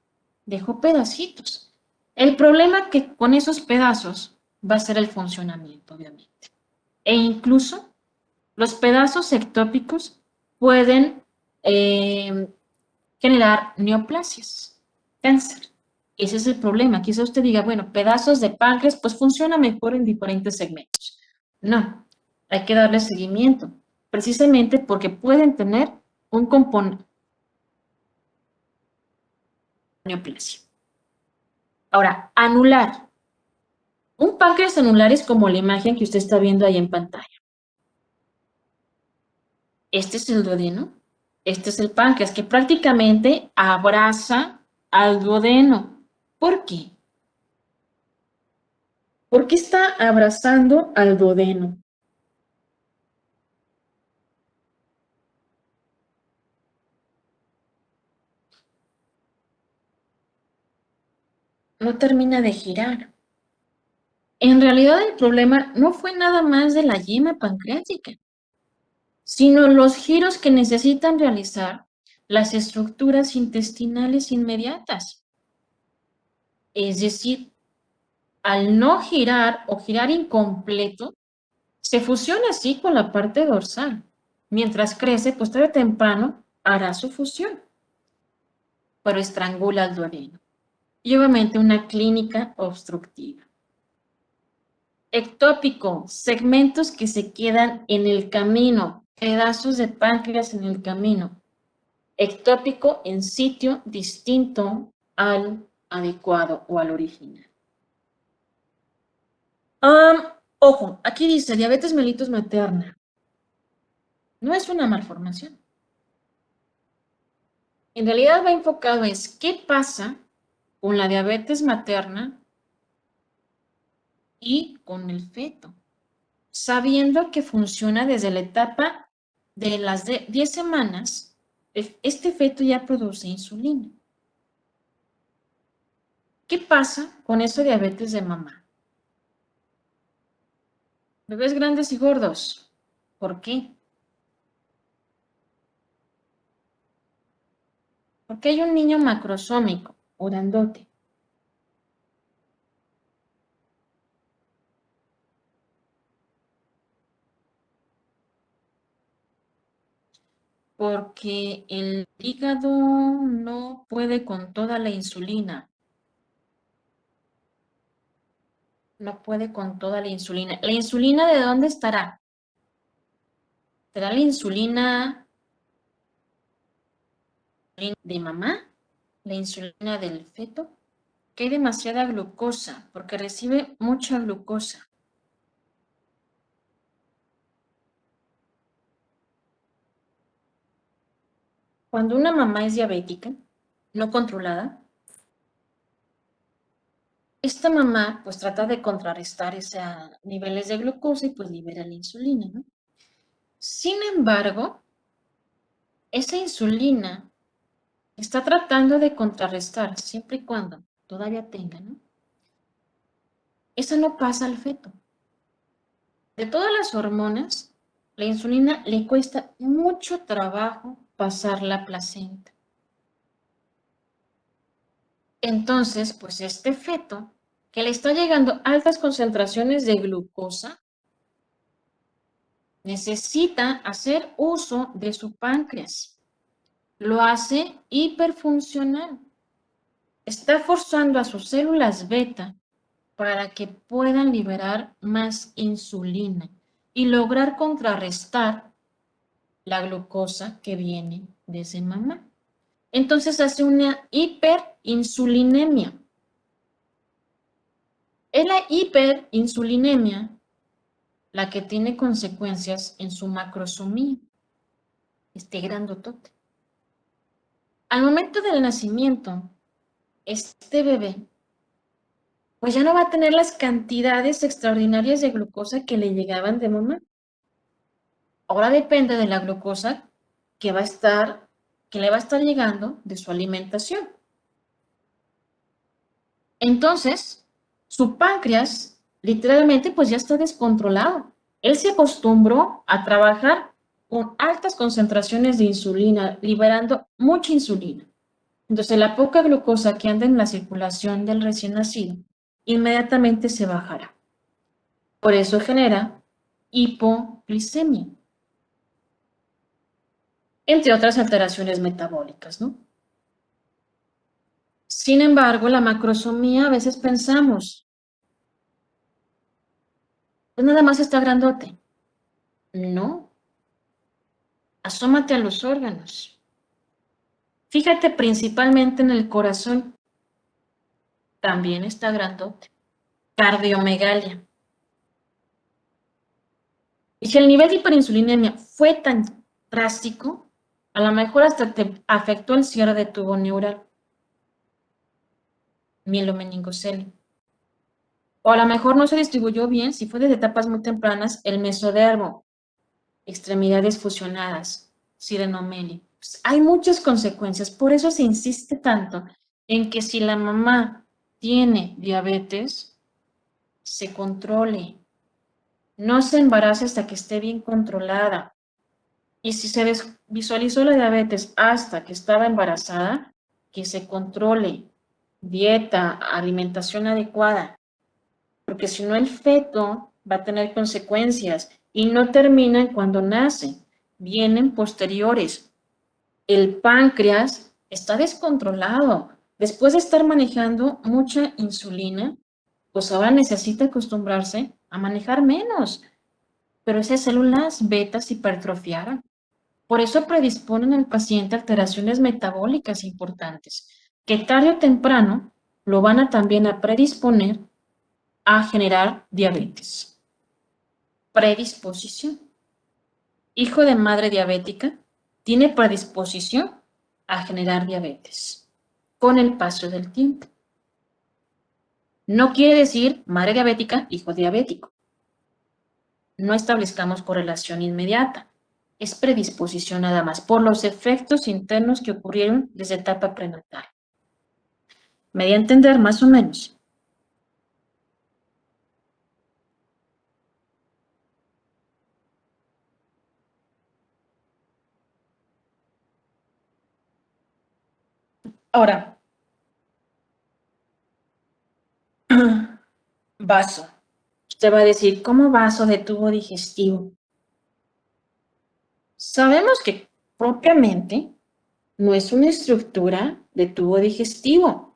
dejó pedacitos. El problema que con esos pedazos va a ser el funcionamiento, obviamente. E incluso los pedazos ectópicos pueden generar neoplasias, cáncer. Ese es el problema. Quizá usted diga, bueno, pedazos de páncreas, pues funciona mejor en diferentes segmentos. No, Hay que darle seguimiento, precisamente porque pueden tener un componente de neoplasia. Ahora, anular. Un páncreas anular es como la imagen que usted está viendo ahí en pantalla. Este es el duodeno, este es el páncreas, que prácticamente abraza al duodeno. ¿Por qué? ¿Por qué está abrazando al duodeno? No termina de girar. En realidad el problema no fue nada más de la yema pancreática, sino los giros que necesitan realizar las estructuras intestinales inmediatas. Es decir, al no girar o girar incompleto, se fusiona así con la parte dorsal. Mientras crece, pues tarde o temprano hará su fusión, pero estrangula al duodeno. Y obviamente una clínica obstructiva. Ectópico, segmentos que se quedan en el camino, pedazos de páncreas en el camino. Ectópico en sitio distinto al adecuado o al original. Ojo, aquí dice diabetes mellitus materna. No es una malformación. En realidad va enfocado en qué pasa con la diabetes materna y con el feto, sabiendo que funciona desde la etapa de las 10 semanas, este feto ya produce insulina. ¿Qué pasa con esa diabetes de mamá? Bebés grandes y gordos. ¿Por qué? Porque hay un niño macrosómico o grandote. Porque el hígado no puede con toda la insulina. No puede con toda la insulina. ¿La insulina de dónde estará? ¿Será la insulina de mamá? ¿La insulina del feto? Que hay demasiada glucosa, porque recibe mucha glucosa. Cuando una mamá es diabética, no controlada, esta mamá pues trata de contrarrestar esos niveles de glucosa y pues libera la insulina, ¿no? Sin embargo, esa insulina está tratando de contrarrestar siempre y cuando todavía tenga, ¿no? Esa no pasa al feto. De todas las hormonas, la insulina le cuesta mucho trabajo pasar la placenta. Entonces, pues este feto, que le está llegando altas concentraciones de glucosa, necesita hacer uso de su páncreas. Lo hace hiperfuncional. Está forzando a sus células beta para que puedan liberar más insulina y lograr contrarrestar la glucosa que viene desde mamá. Entonces hace una hiperinsulinemia. Es la hiperinsulinemia la que tiene consecuencias en su macrosomía, este grandotote. Al momento del nacimiento, este bebé pues ya no va a tener las cantidades extraordinarias de glucosa que le llegaban de mamá. Ahora depende de la glucosa que le va a estar llegando de su alimentación. Entonces, su páncreas literalmente pues ya está descontrolado. Él se acostumbró a trabajar con altas concentraciones de insulina, liberando mucha insulina. Entonces, la poca glucosa que anda en la circulación del recién nacido inmediatamente se bajará. Por eso genera hipoglicemia, entre otras alteraciones metabólicas, ¿no? Sin embargo, la macrosomía a veces pensamos, pues nada más está grandote. No. Asómate a los órganos. Fíjate principalmente en el corazón. También está grandote. Cardiomegalia. Y si el nivel de hiperinsulinemia fue tan drástico, a lo mejor hasta te afectó el cierre de tubo neural, mielomeningocele. O a lo mejor no se distribuyó bien, si fue desde etapas muy tempranas, el mesodermo, extremidades fusionadas, sirenomelia. Pues hay muchas consecuencias, por eso se insiste tanto en que si la mamá tiene diabetes, se controle, no se embarace hasta que esté bien controlada. Y si se visualizó la diabetes hasta que estaba embarazada, que se controle, dieta, alimentación adecuada, porque si no el feto va a tener consecuencias y no terminan cuando nace, vienen posteriores. El páncreas está descontrolado. Después de estar manejando mucha insulina, pues ahora necesita acostumbrarse a manejar menos, pero esas células betas se hipertrofiaron. Por eso predisponen al paciente a alteraciones metabólicas importantes, que tarde o temprano lo van a también a predisponer a generar diabetes. Predisposición. Hijo de madre diabética tiene predisposición a generar diabetes con el paso del tiempo. No quiere decir madre diabética, hijo diabético. No establezcamos correlación inmediata. Es predisposición nada más por los efectos internos que ocurrieron desde etapa prenatal. ¿Me di a entender más o menos? Ahora, vaso. Usted va a decir, ¿cómo vaso de tubo digestivo? Sabemos que propiamente no es una estructura de tubo digestivo,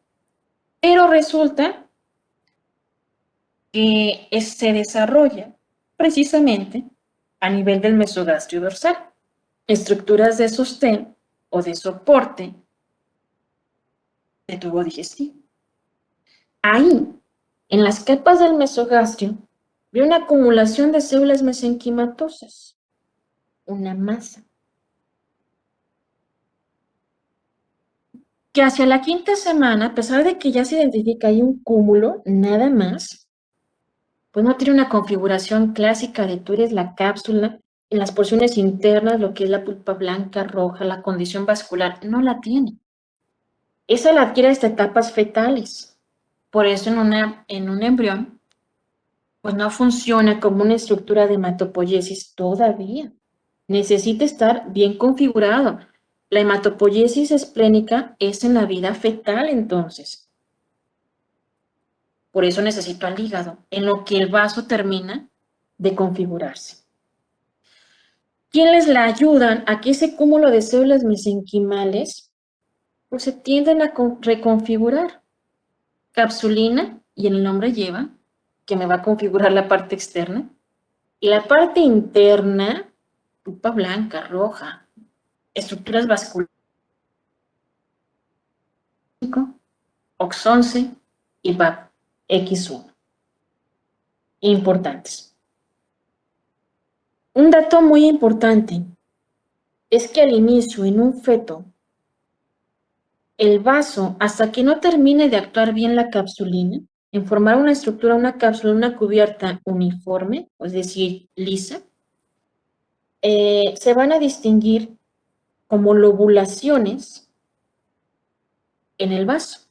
pero resulta que se desarrolla precisamente a nivel del mesogastrio dorsal. Estructuras de sostén o de soporte de tubo digestivo. Ahí, en las capas del mesogastrio, ve una acumulación de células mesenquimatosas, una masa, que hacia la quinta semana, a pesar de que ya se identifica ahí un cúmulo, nada más, pues no tiene una configuración clásica de tú eres la cápsula, en las porciones internas, lo que es la pulpa blanca, roja, la condición vascular, no la tiene. Esa la adquiere hasta etapas fetales. Por eso en un embrión, pues no funciona como una estructura de hematopoiesis todavía. Necesita estar bien configurado. La hematopoiesis esplénica es en la vida fetal, entonces. Por eso necesito al hígado, en lo que el vaso termina de configurarse. ¿Quiénes la ayudan a que ese cúmulo de células mesenquimales pues se tienden a reconfigurar? Capsulina, y el nombre lleva, que me va a configurar la parte externa, y la parte interna, pulpa blanca, roja, estructuras vasculares, OX11 y VAP-X1. Importantes. Un dato muy importante es que al inicio, en un feto, el vaso, hasta que no termine de actuar bien la capsulina, en formar una estructura, una cápsula, una cubierta uniforme, es decir, lisa, se van a distinguir como lobulaciones en el vaso.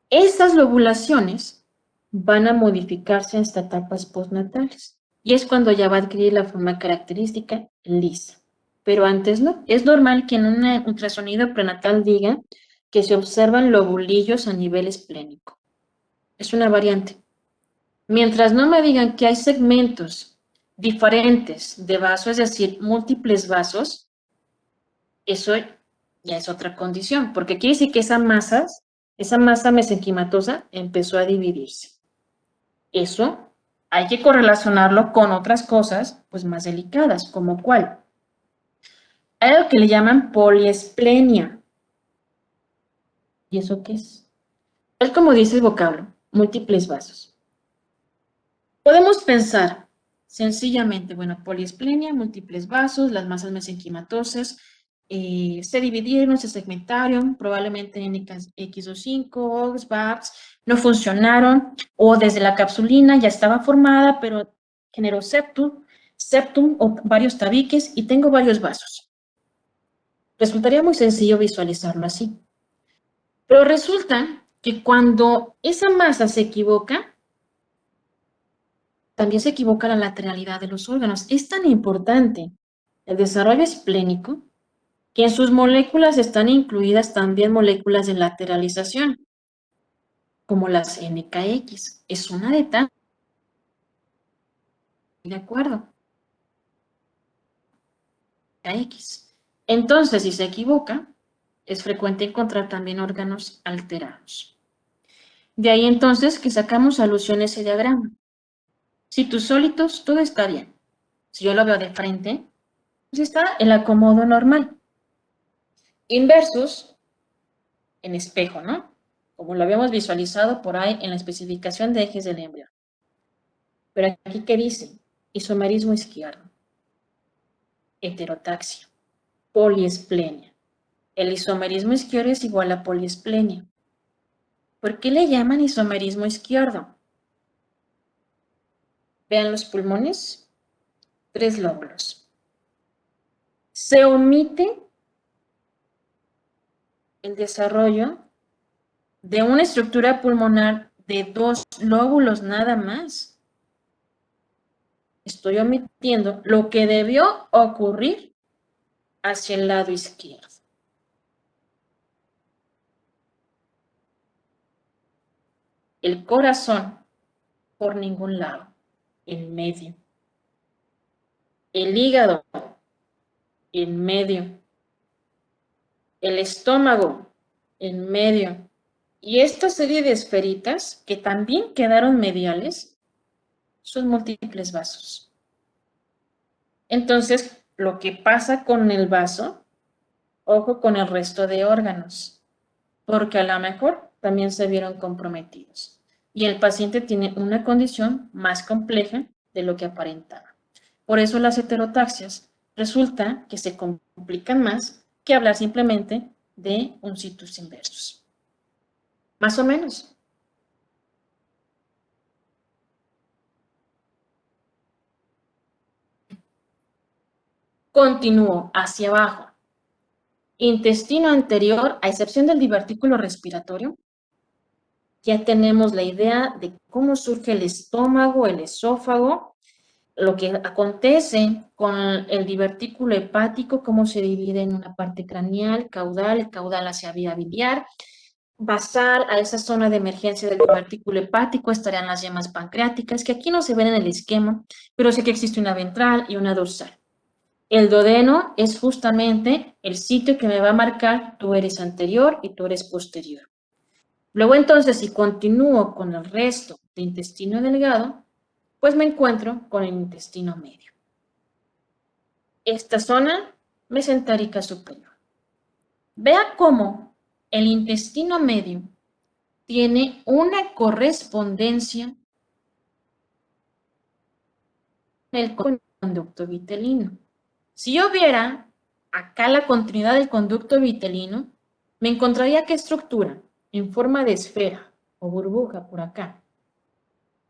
Estas lobulaciones van a modificarse hasta etapas postnatales y es cuando ya va a adquirir la forma característica lisa. Pero antes no. Es normal que en un ultrasonido prenatal diga que se observan lobulillos a nivel esplénico. Es una variante. Mientras no me digan que hay segmentos diferentes de vaso, es decir, múltiples vasos, eso ya es otra condición, porque quiere decir que esa masa mesenquimatosa empezó a dividirse. Eso hay que correlacionarlo con otras cosas, pues más delicadas, como cuál. Hay algo que le llaman poliesplenia. ¿Y eso qué es? Es como dice el vocablo, múltiples vasos. Podemos pensar sencillamente, bueno, poliesplenia, múltiples vasos, las masas mesenquimatosas, se dividieron, se segmentaron, probablemente en X25, OX, BAPS, no funcionaron, o desde la capsulina ya estaba formada, pero generó septum o varios tabiques y tengo varios vasos. Resultaría muy sencillo visualizarlo así. Pero resulta que cuando esa masa se equivoca, también se equivoca la lateralidad de los órganos. Es tan importante el desarrollo esplénico que en sus moléculas están incluidas también moléculas de lateralización, como las NKX. Es una de tantas. ¿De acuerdo? KX. Entonces, si se equivoca, es frecuente encontrar también órganos alterados. De ahí entonces que sacamos alusión a ese diagrama. Si tus sólidos, todo está bien. Si yo lo veo de frente, pues está el acomodo normal. Inversus, en espejo, ¿no? Como lo habíamos visualizado por ahí en la especificación de ejes del embrión. Pero aquí, ¿qué dice? Isomerismo izquierdo, heterotaxia, poliesplenia. El isomerismo izquierdo es igual a poliesplenia. ¿Por qué le llaman isomerismo izquierdo? Vean los pulmones, 3 lóbulos. Se omite el desarrollo de una estructura pulmonar de 2 lóbulos nada más. Estoy omitiendo lo que debió ocurrir hacia el lado izquierdo. El corazón por ningún lado, en medio. El hígado en medio. El estómago en medio. Y esta serie de esferitas que también quedaron mediales son múltiples vasos. Entonces, lo que pasa con el vaso, ojo con el resto de órganos, porque a lo mejor también se vieron comprometidos. Y el paciente tiene una condición más compleja de lo que aparentaba. Por eso las heterotaxias resulta que se complican más que hablar simplemente de un situs inversus. Más o menos. Continúo hacia abajo. Intestino anterior, a excepción del divertículo respiratorio, ya tenemos la idea de cómo surge el estómago, el esófago, lo que acontece con el divertículo hepático, cómo se divide en una parte craneal, caudal, el caudal hacia vía biliar. Basal, a esa zona de emergencia del divertículo hepático estarían las yemas pancreáticas, que aquí no se ven en el esquema, pero sé que existe una ventral y una dorsal. El duodeno es justamente el sitio que me va a marcar tú eres anterior y tú eres posterior. Luego entonces, si continúo con el resto de intestino delgado, pues me encuentro con el intestino medio. Esta zona mesentárica superior. Vea cómo el intestino medio tiene una correspondencia en el conducto vitelino. Si yo viera acá la continuidad del conducto vitelino, me encontraría qué estructura en forma de esfera o burbuja por acá.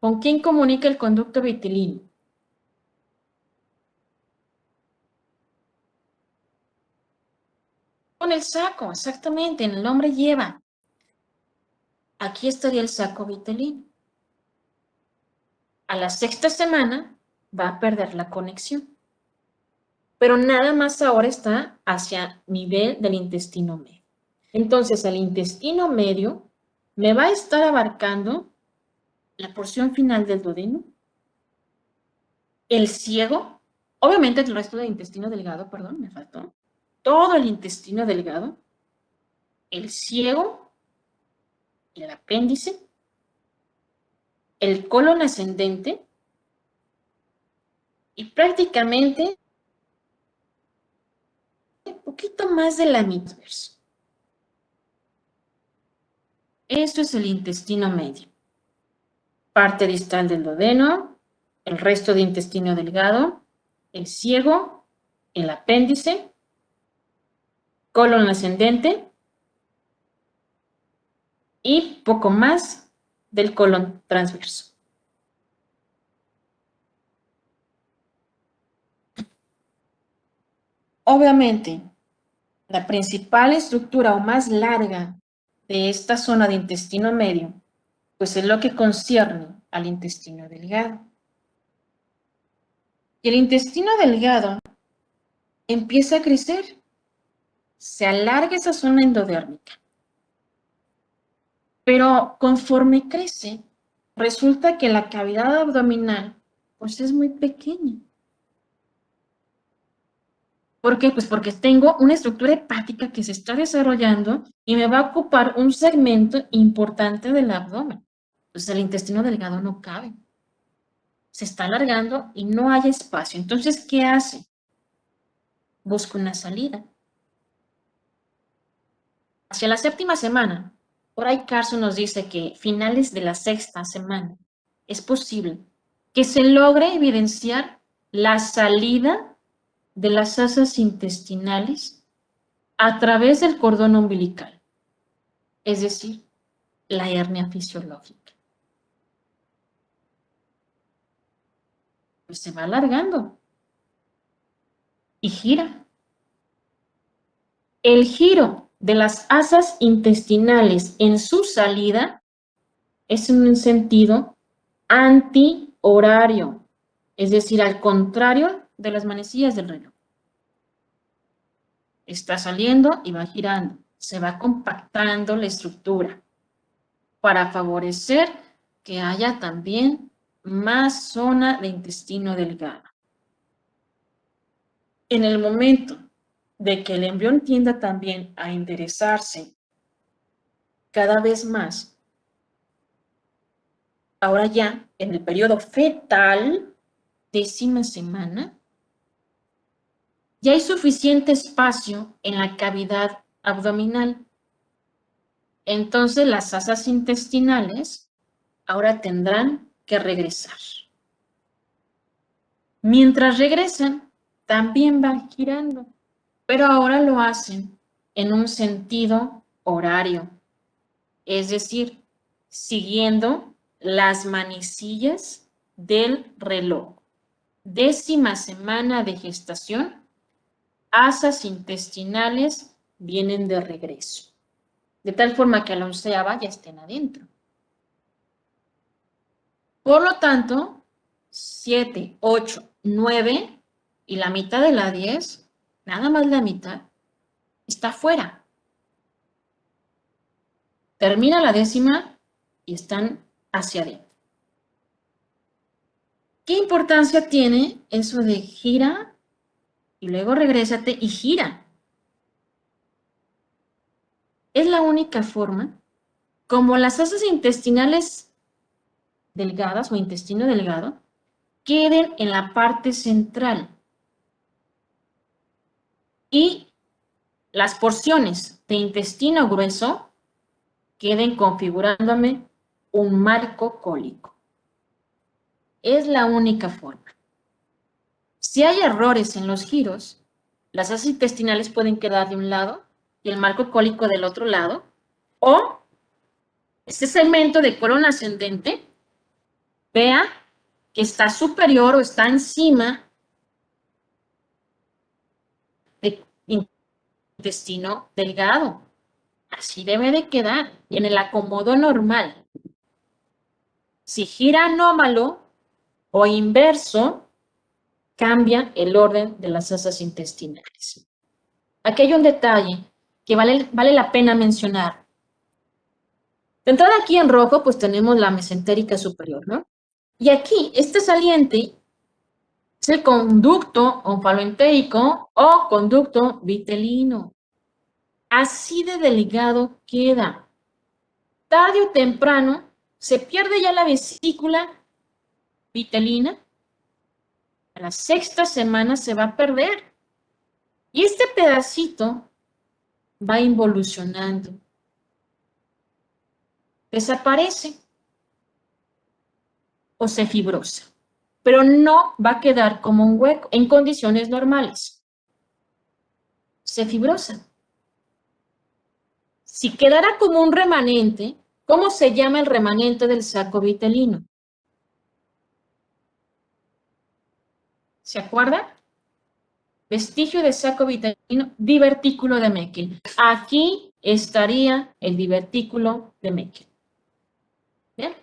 ¿Con quién comunica el conducto vitelino? Con el saco, exactamente, el nombre lleva. Aquí estaría el saco vitelino. A la 6ª semana va a perder la conexión. Pero nada más ahora está hacia nivel del intestino medio. Entonces, el intestino medio me va a estar abarcando la porción final del duodeno, el ciego, obviamente el resto del intestino delgado, perdón, me faltó, todo el intestino delgado, el ciego, el apéndice, el colon ascendente y prácticamente un poquito más de la mitad. Esto es el intestino medio. Parte distal del duodeno, el resto de intestino delgado, el ciego, el apéndice, colon ascendente y poco más del colon transverso. Obviamente, la principal estructura o más larga de esta zona de intestino medio, pues es lo que concierne al intestino delgado. Y el intestino delgado empieza a crecer, se alarga esa zona endodérmica. Pero conforme crece, resulta que la cavidad abdominal pues es muy pequeña. ¿Por qué? Pues porque tengo una estructura hepática que se está desarrollando y me va a ocupar un segmento importante del abdomen. Entonces el intestino delgado no cabe. Se está alargando y no hay espacio. Entonces, ¿qué hace? Busca una salida. Hacia la séptima semana, por ahí Carson nos dice que finales de la sexta semana es posible que se logre evidenciar la salida de las asas intestinales a través del cordón umbilical, es decir, la hernia fisiológica. Pues se va alargando y gira. El giro de las asas intestinales en su salida es en un sentido antihorario, es decir, al contrario de las manecillas del reloj. Está saliendo y va girando, se va compactando la estructura para favorecer que haya también más zona de intestino delgado. En el momento de que el embrión tienda también a enderezarse cada vez más, ahora ya en el periodo fetal, 10ª semana, ya hay suficiente espacio en la cavidad abdominal. Entonces las asas intestinales ahora tendrán que regresar. Mientras regresan, también van girando, pero ahora lo hacen en un sentido horario, es decir, siguiendo las manecillas del reloj. 10ª semana de gestación, asas intestinales vienen de regreso, de tal forma que a la 11ª ya estén adentro. Por lo tanto, 7, 8, 9 y la mitad de la 10, nada más la mitad, está fuera. Termina la 10ª y están hacia adentro. ¿Qué importancia tiene eso de gira y luego regrésate y gira? Es la única forma como las asas intestinales delgadas o intestino delgado queden en la parte central y las porciones de intestino grueso queden configurándome un marco cólico. Es la única forma. Si hay errores en los giros, las asas intestinales pueden quedar de un lado y el marco cólico del otro lado, o este segmento de colon ascendente, vea que está superior o está encima del intestino delgado. Así debe de quedar en el acomodo normal. Si gira anómalo o inverso, cambia el orden de las asas intestinales. Aquí hay un detalle que vale la pena mencionar. De entrada aquí en rojo, pues tenemos la mesentérica superior, ¿no? Y aquí, este saliente es el conducto onfaloentérico o conducto vitelino. Así de delgado queda. Tarde o temprano se pierde ya la vesícula vitelina, A la sexta semana se va a perder. Y este pedacito va involucionando. Desaparece o se fibrosa, pero no va a quedar como un hueco en condiciones normales. Se fibrosa. Si quedara como un remanente, ¿cómo se llama el remanente del saco vitelino? ¿Se acuerda? Vestigio de saco vitelino, divertículo de Meckel. Aquí estaría el divertículo de Meckel. ¿Bien?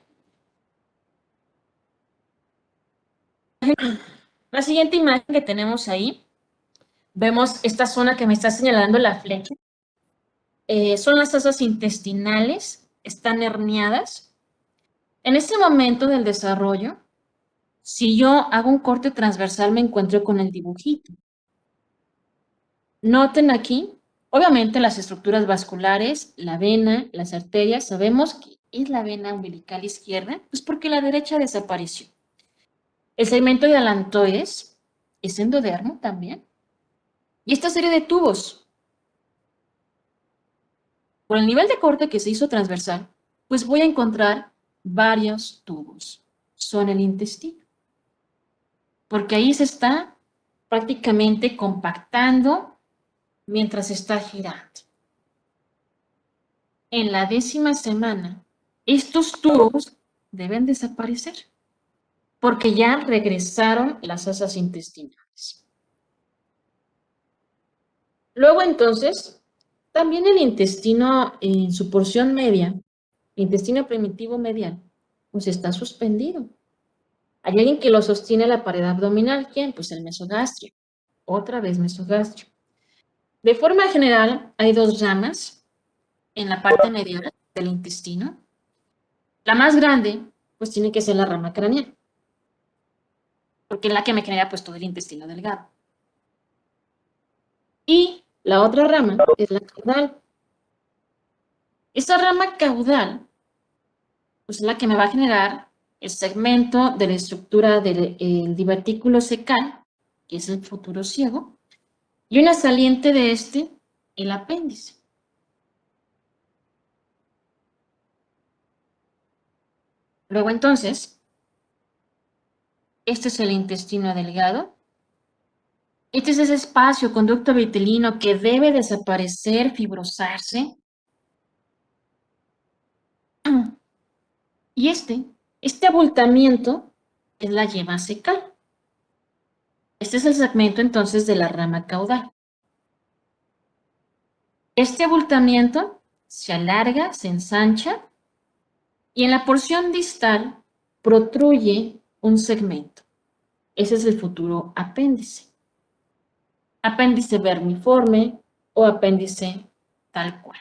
La siguiente imagen que tenemos ahí, vemos esta zona que me está señalando la flecha. Son las asas intestinales, están herniadas. En este momento del desarrollo, si yo hago un corte transversal, me encuentro con el dibujito. Noten aquí, obviamente las estructuras vasculares, la vena, las arterias, sabemos que es la vena umbilical izquierda, pues porque la derecha desapareció. El segmento de alantoides es endodermo también. Y esta serie de tubos, por el nivel de corte que se hizo transversal, pues voy a encontrar varios tubos. Son el intestino. Porque ahí se está prácticamente compactando mientras está girando. En la 10ª semana, estos tubos deben desaparecer porque ya regresaron las asas intestinales. Luego entonces, también el intestino en su porción media, el intestino primitivo medial, pues está suspendido. Hay alguien que lo sostiene la pared abdominal. ¿Quién? Pues el mesogastrio. Otra vez mesogastrio. De forma general, hay dos ramas en la parte medial del intestino. La más grande, pues tiene que ser la rama craneal, porque es la que me genera pues todo el intestino delgado. Y la otra rama es la caudal. Esta rama caudal, pues es la que me va a generar el segmento de la estructura del divertículo cecal, que es el futuro ciego, y una saliente de este, el apéndice. Luego entonces, este es el intestino delgado. Este es ese espacio, conducto vitelino, que debe desaparecer, fibrosarse. Y este abultamiento es la yema cecal. Este es el segmento entonces de la rama caudal. Este abultamiento se alarga, se ensancha y en la porción distal protruye un segmento. Ese es el futuro apéndice. Apéndice vermiforme o apéndice tal cual.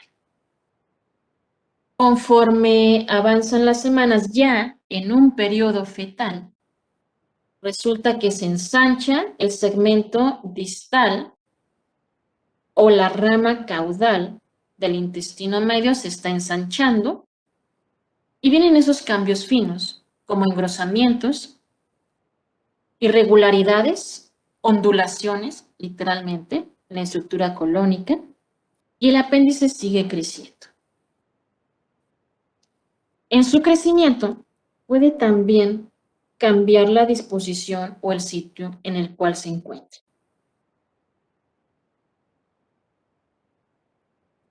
Conforme avanzan las semanas, ya en un periodo fetal, resulta que se ensancha el segmento distal o la rama caudal del intestino medio se está ensanchando y vienen esos cambios finos, como engrosamientos, irregularidades, ondulaciones, literalmente, en la estructura colónica, y el apéndice sigue creciendo. En su crecimiento puede también cambiar la disposición o el sitio en el cual se encuentra.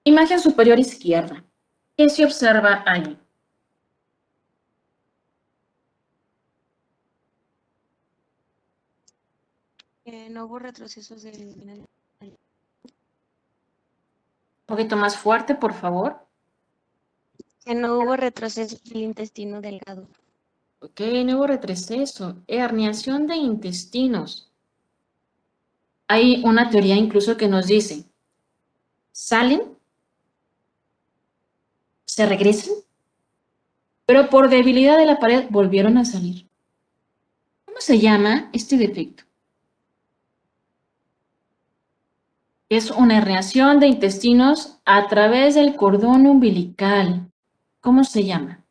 Imagen superior izquierda. ¿Qué se observa ahí? No hubo retrocesos del... Un poquito más fuerte, por favor. Que no hubo retrocesos del intestino delgado. Ok, nuevo retroceso. Herniación de intestinos. Hay una teoría incluso que nos dice, salen, se regresan, pero por debilidad de la pared volvieron a salir. ¿Cómo se llama este defecto? Es una herniación de intestinos a través del cordón umbilical. ¿Cómo se llama?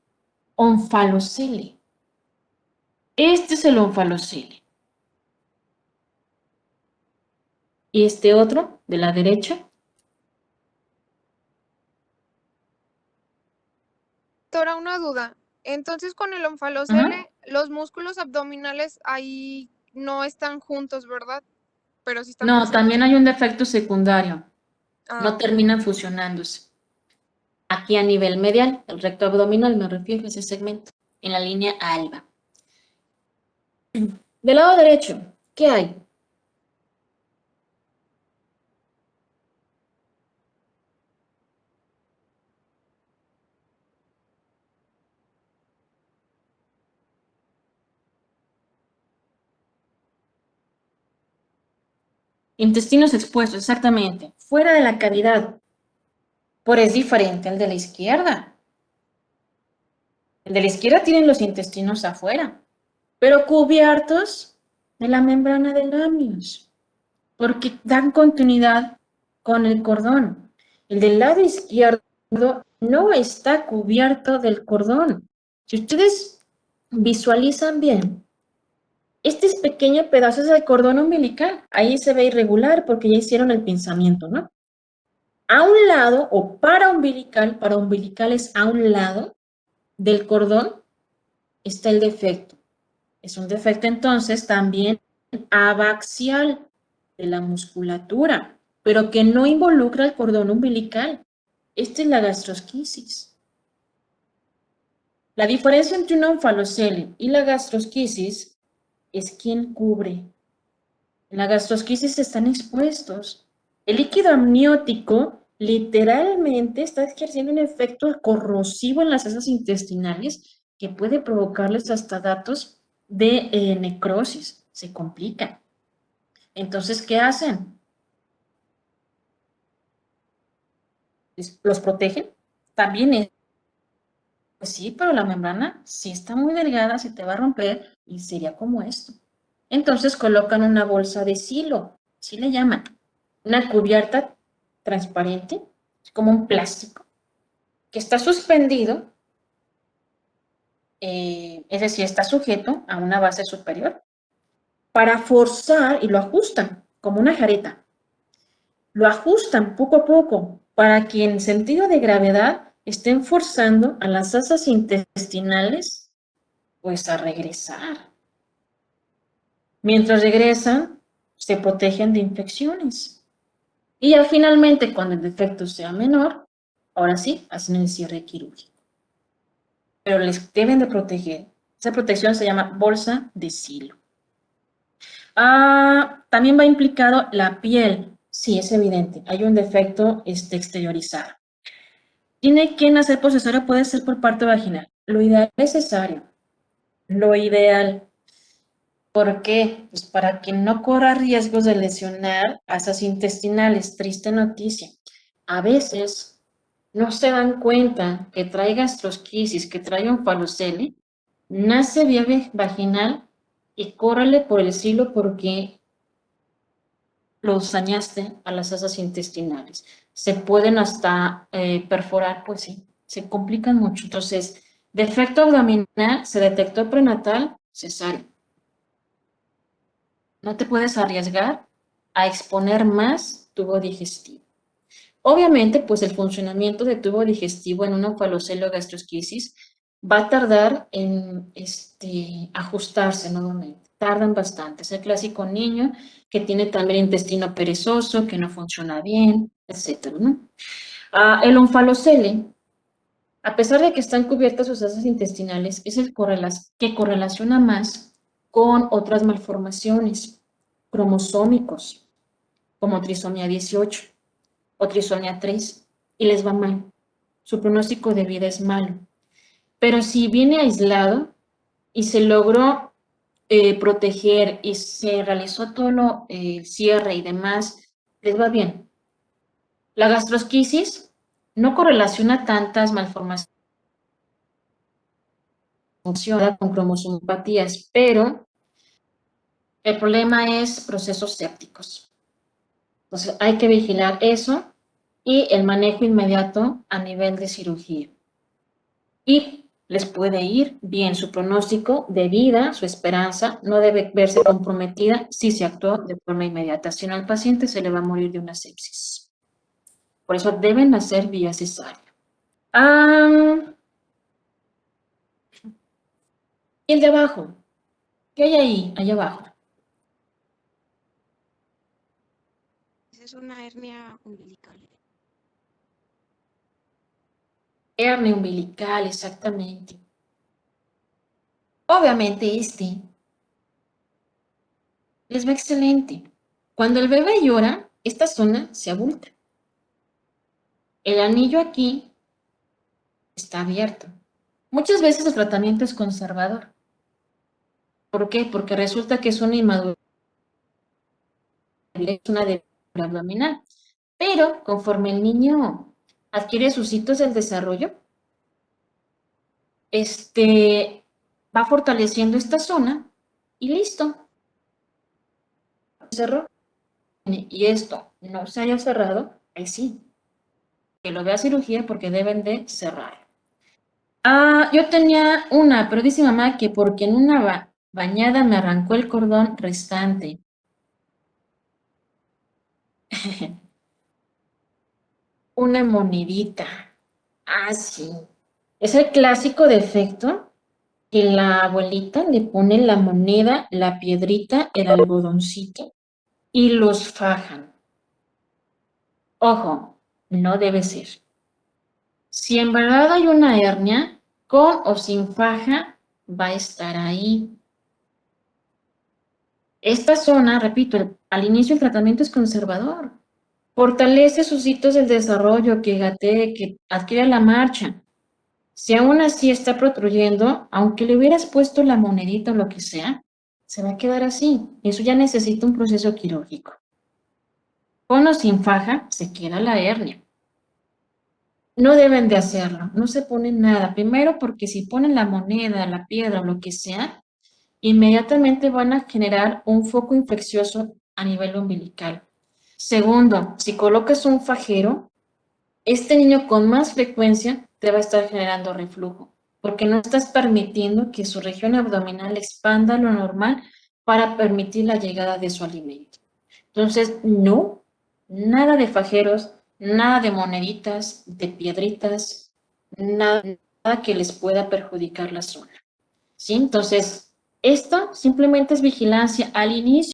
Onfalocele. Este es el onfalocele. Y este otro, de la derecha. Doctora, una duda. Entonces, con el onfalocele, los músculos abdominales ahí no están juntos, ¿verdad? Pero sí están No, presentes. también hay un defecto secundario. Ah, No ok. terminan fusionándose. Aquí a nivel medial, el recto abdominal, me refiero a ese segmento, en la línea alba. Del lado derecho, ¿qué hay? Intestinos expuestos, exactamente, fuera de la cavidad, pero es diferente al de la izquierda. El de la izquierda tiene los intestinos afuera, pero cubiertos de la membrana de Lamius, porque dan continuidad con el cordón. El del lado izquierdo no está cubierto del cordón. Si ustedes visualizan bien, este es pequeño pedazo es el cordón umbilical. Ahí se ve irregular porque ya hicieron el pinzamiento, ¿no? A un lado, o para umbilical es a un lado del cordón, está el defecto. Es un defecto entonces también abaxial de la musculatura, pero que no involucra el cordón umbilical. Esta es la gastrosquisis. La diferencia entre un onfalocele y la gastrosquisis es quién cubre. En la gastrosquisis están expuestos. El líquido amniótico literalmente está ejerciendo un efecto corrosivo en las heces intestinales que puede provocarles hasta datos de necrosis. Se complican. Entonces, ¿qué hacen? ¿Los protegen? También es, pues sí, pero la membrana sí está muy delgada, se te va a romper y sería como esto. Entonces colocan una bolsa de silo, así le llaman, una cubierta transparente, como un plástico, que está suspendido, es decir, está sujeto a una base superior, para forzar y lo ajustan como una jareta. Lo ajustan poco a poco para que en sentido de gravedad estén forzando a las asas intestinales pues a regresar. Mientras regresan, se protegen de infecciones. Y ya finalmente, cuando el defecto sea menor, ahora sí, hacen el cierre quirúrgico. Pero les deben de proteger. Esa protección se llama bolsa de silo. También va implicado la piel. Sí, es evidente. Hay un defecto exteriorizado. Tiene que nacer por cesárea, puede ser por parto vaginal. Lo ideal es cesárea. Lo ideal. ¿Por qué? Pues para que no corra riesgos de lesionar asas intestinales. Triste noticia. A veces no se dan cuenta que trae gastrosquisis, que trae onfalocele, nace vía vaginal y córrele por el silo porque los dañaste a las asas intestinales. Se pueden hasta perforar, pues sí, se complican mucho. Entonces, defecto abdominal se detectó prenatal, cesárea. No te puedes arriesgar a exponer más tubo digestivo. Obviamente, pues el funcionamiento de tubo digestivo en una onfalocele o gastrosquisis va a tardar en ajustarse nuevamente. Tardan bastante. Es el clásico niño que tiene también intestino perezoso, que no funciona bien, etc., ¿no? El onfalocele, a pesar de que están cubiertas sus asas intestinales, es el que correlaciona más con otras malformaciones cromosómicos, como trisomía 18 o trisomía 3, y les va mal. Su pronóstico de vida es malo. Pero si viene aislado y se logró proteger y se realizó todo el cierre y demás, les va bien. La gastrosquisis no correlaciona tantas malformaciones con cromosomopatías, pero el problema es procesos sépticos. Entonces hay que vigilar eso y el manejo inmediato a nivel de cirugía. Y les puede ir bien. Su pronóstico de vida, su esperanza, no debe verse comprometida si se actuó de forma inmediata. Si no, al paciente se le va a morir de una sepsis. Por eso deben hacer vía cesárea. Y el de abajo. ¿Qué hay ahí? Allá abajo. Esa es una hernia umbilical. Hernia umbilical, exactamente. Obviamente les va excelente. Cuando el bebé llora, esta zona se abulta. El anillo aquí está abierto. Muchas veces el tratamiento es conservador. ¿Por qué? Porque resulta que es una inmadurez, es una debilidad abdominal. Pero conforme el niño adquiere sus hitos del desarrollo, va fortaleciendo esta zona y listo. Cerró. Y esto no se haya cerrado, ahí sí, que lo vea cirugía porque deben de cerrar. Yo tenía una, pero dice mamá que porque en una bañada me arrancó el cordón restante. Una monedita. Sí. Es el clásico defecto que la abuelita le pone la moneda, la piedrita, el algodoncito y los fajan. Ojo, no debe ser. Si en verdad hay una hernia, con o sin faja, va a estar ahí. Esta zona, repito, al inicio el tratamiento es conservador. Fortalece sus hitos del desarrollo, que gatee, que adquiere la marcha. Si aún así está protruyendo, aunque le hubieras puesto la monedita o lo que sea, se va a quedar así. Eso ya necesita un proceso quirúrgico. Con o sin faja, se queda la hernia. No deben de hacerlo, no se ponen nada. Primero porque si ponen la moneda, la piedra o lo que sea, inmediatamente van a generar un foco infeccioso a nivel umbilical. Segundo, si colocas un fajero, este niño con más frecuencia te va a estar generando reflujo, porque no estás permitiendo que su región abdominal expanda lo normal para permitir la llegada de su alimento. Entonces, no, nada de fajeros, nada de moneditas, de piedritas, nada que les pueda perjudicar la zona. ¿Sí? Entonces, esto simplemente es vigilancia al inicio.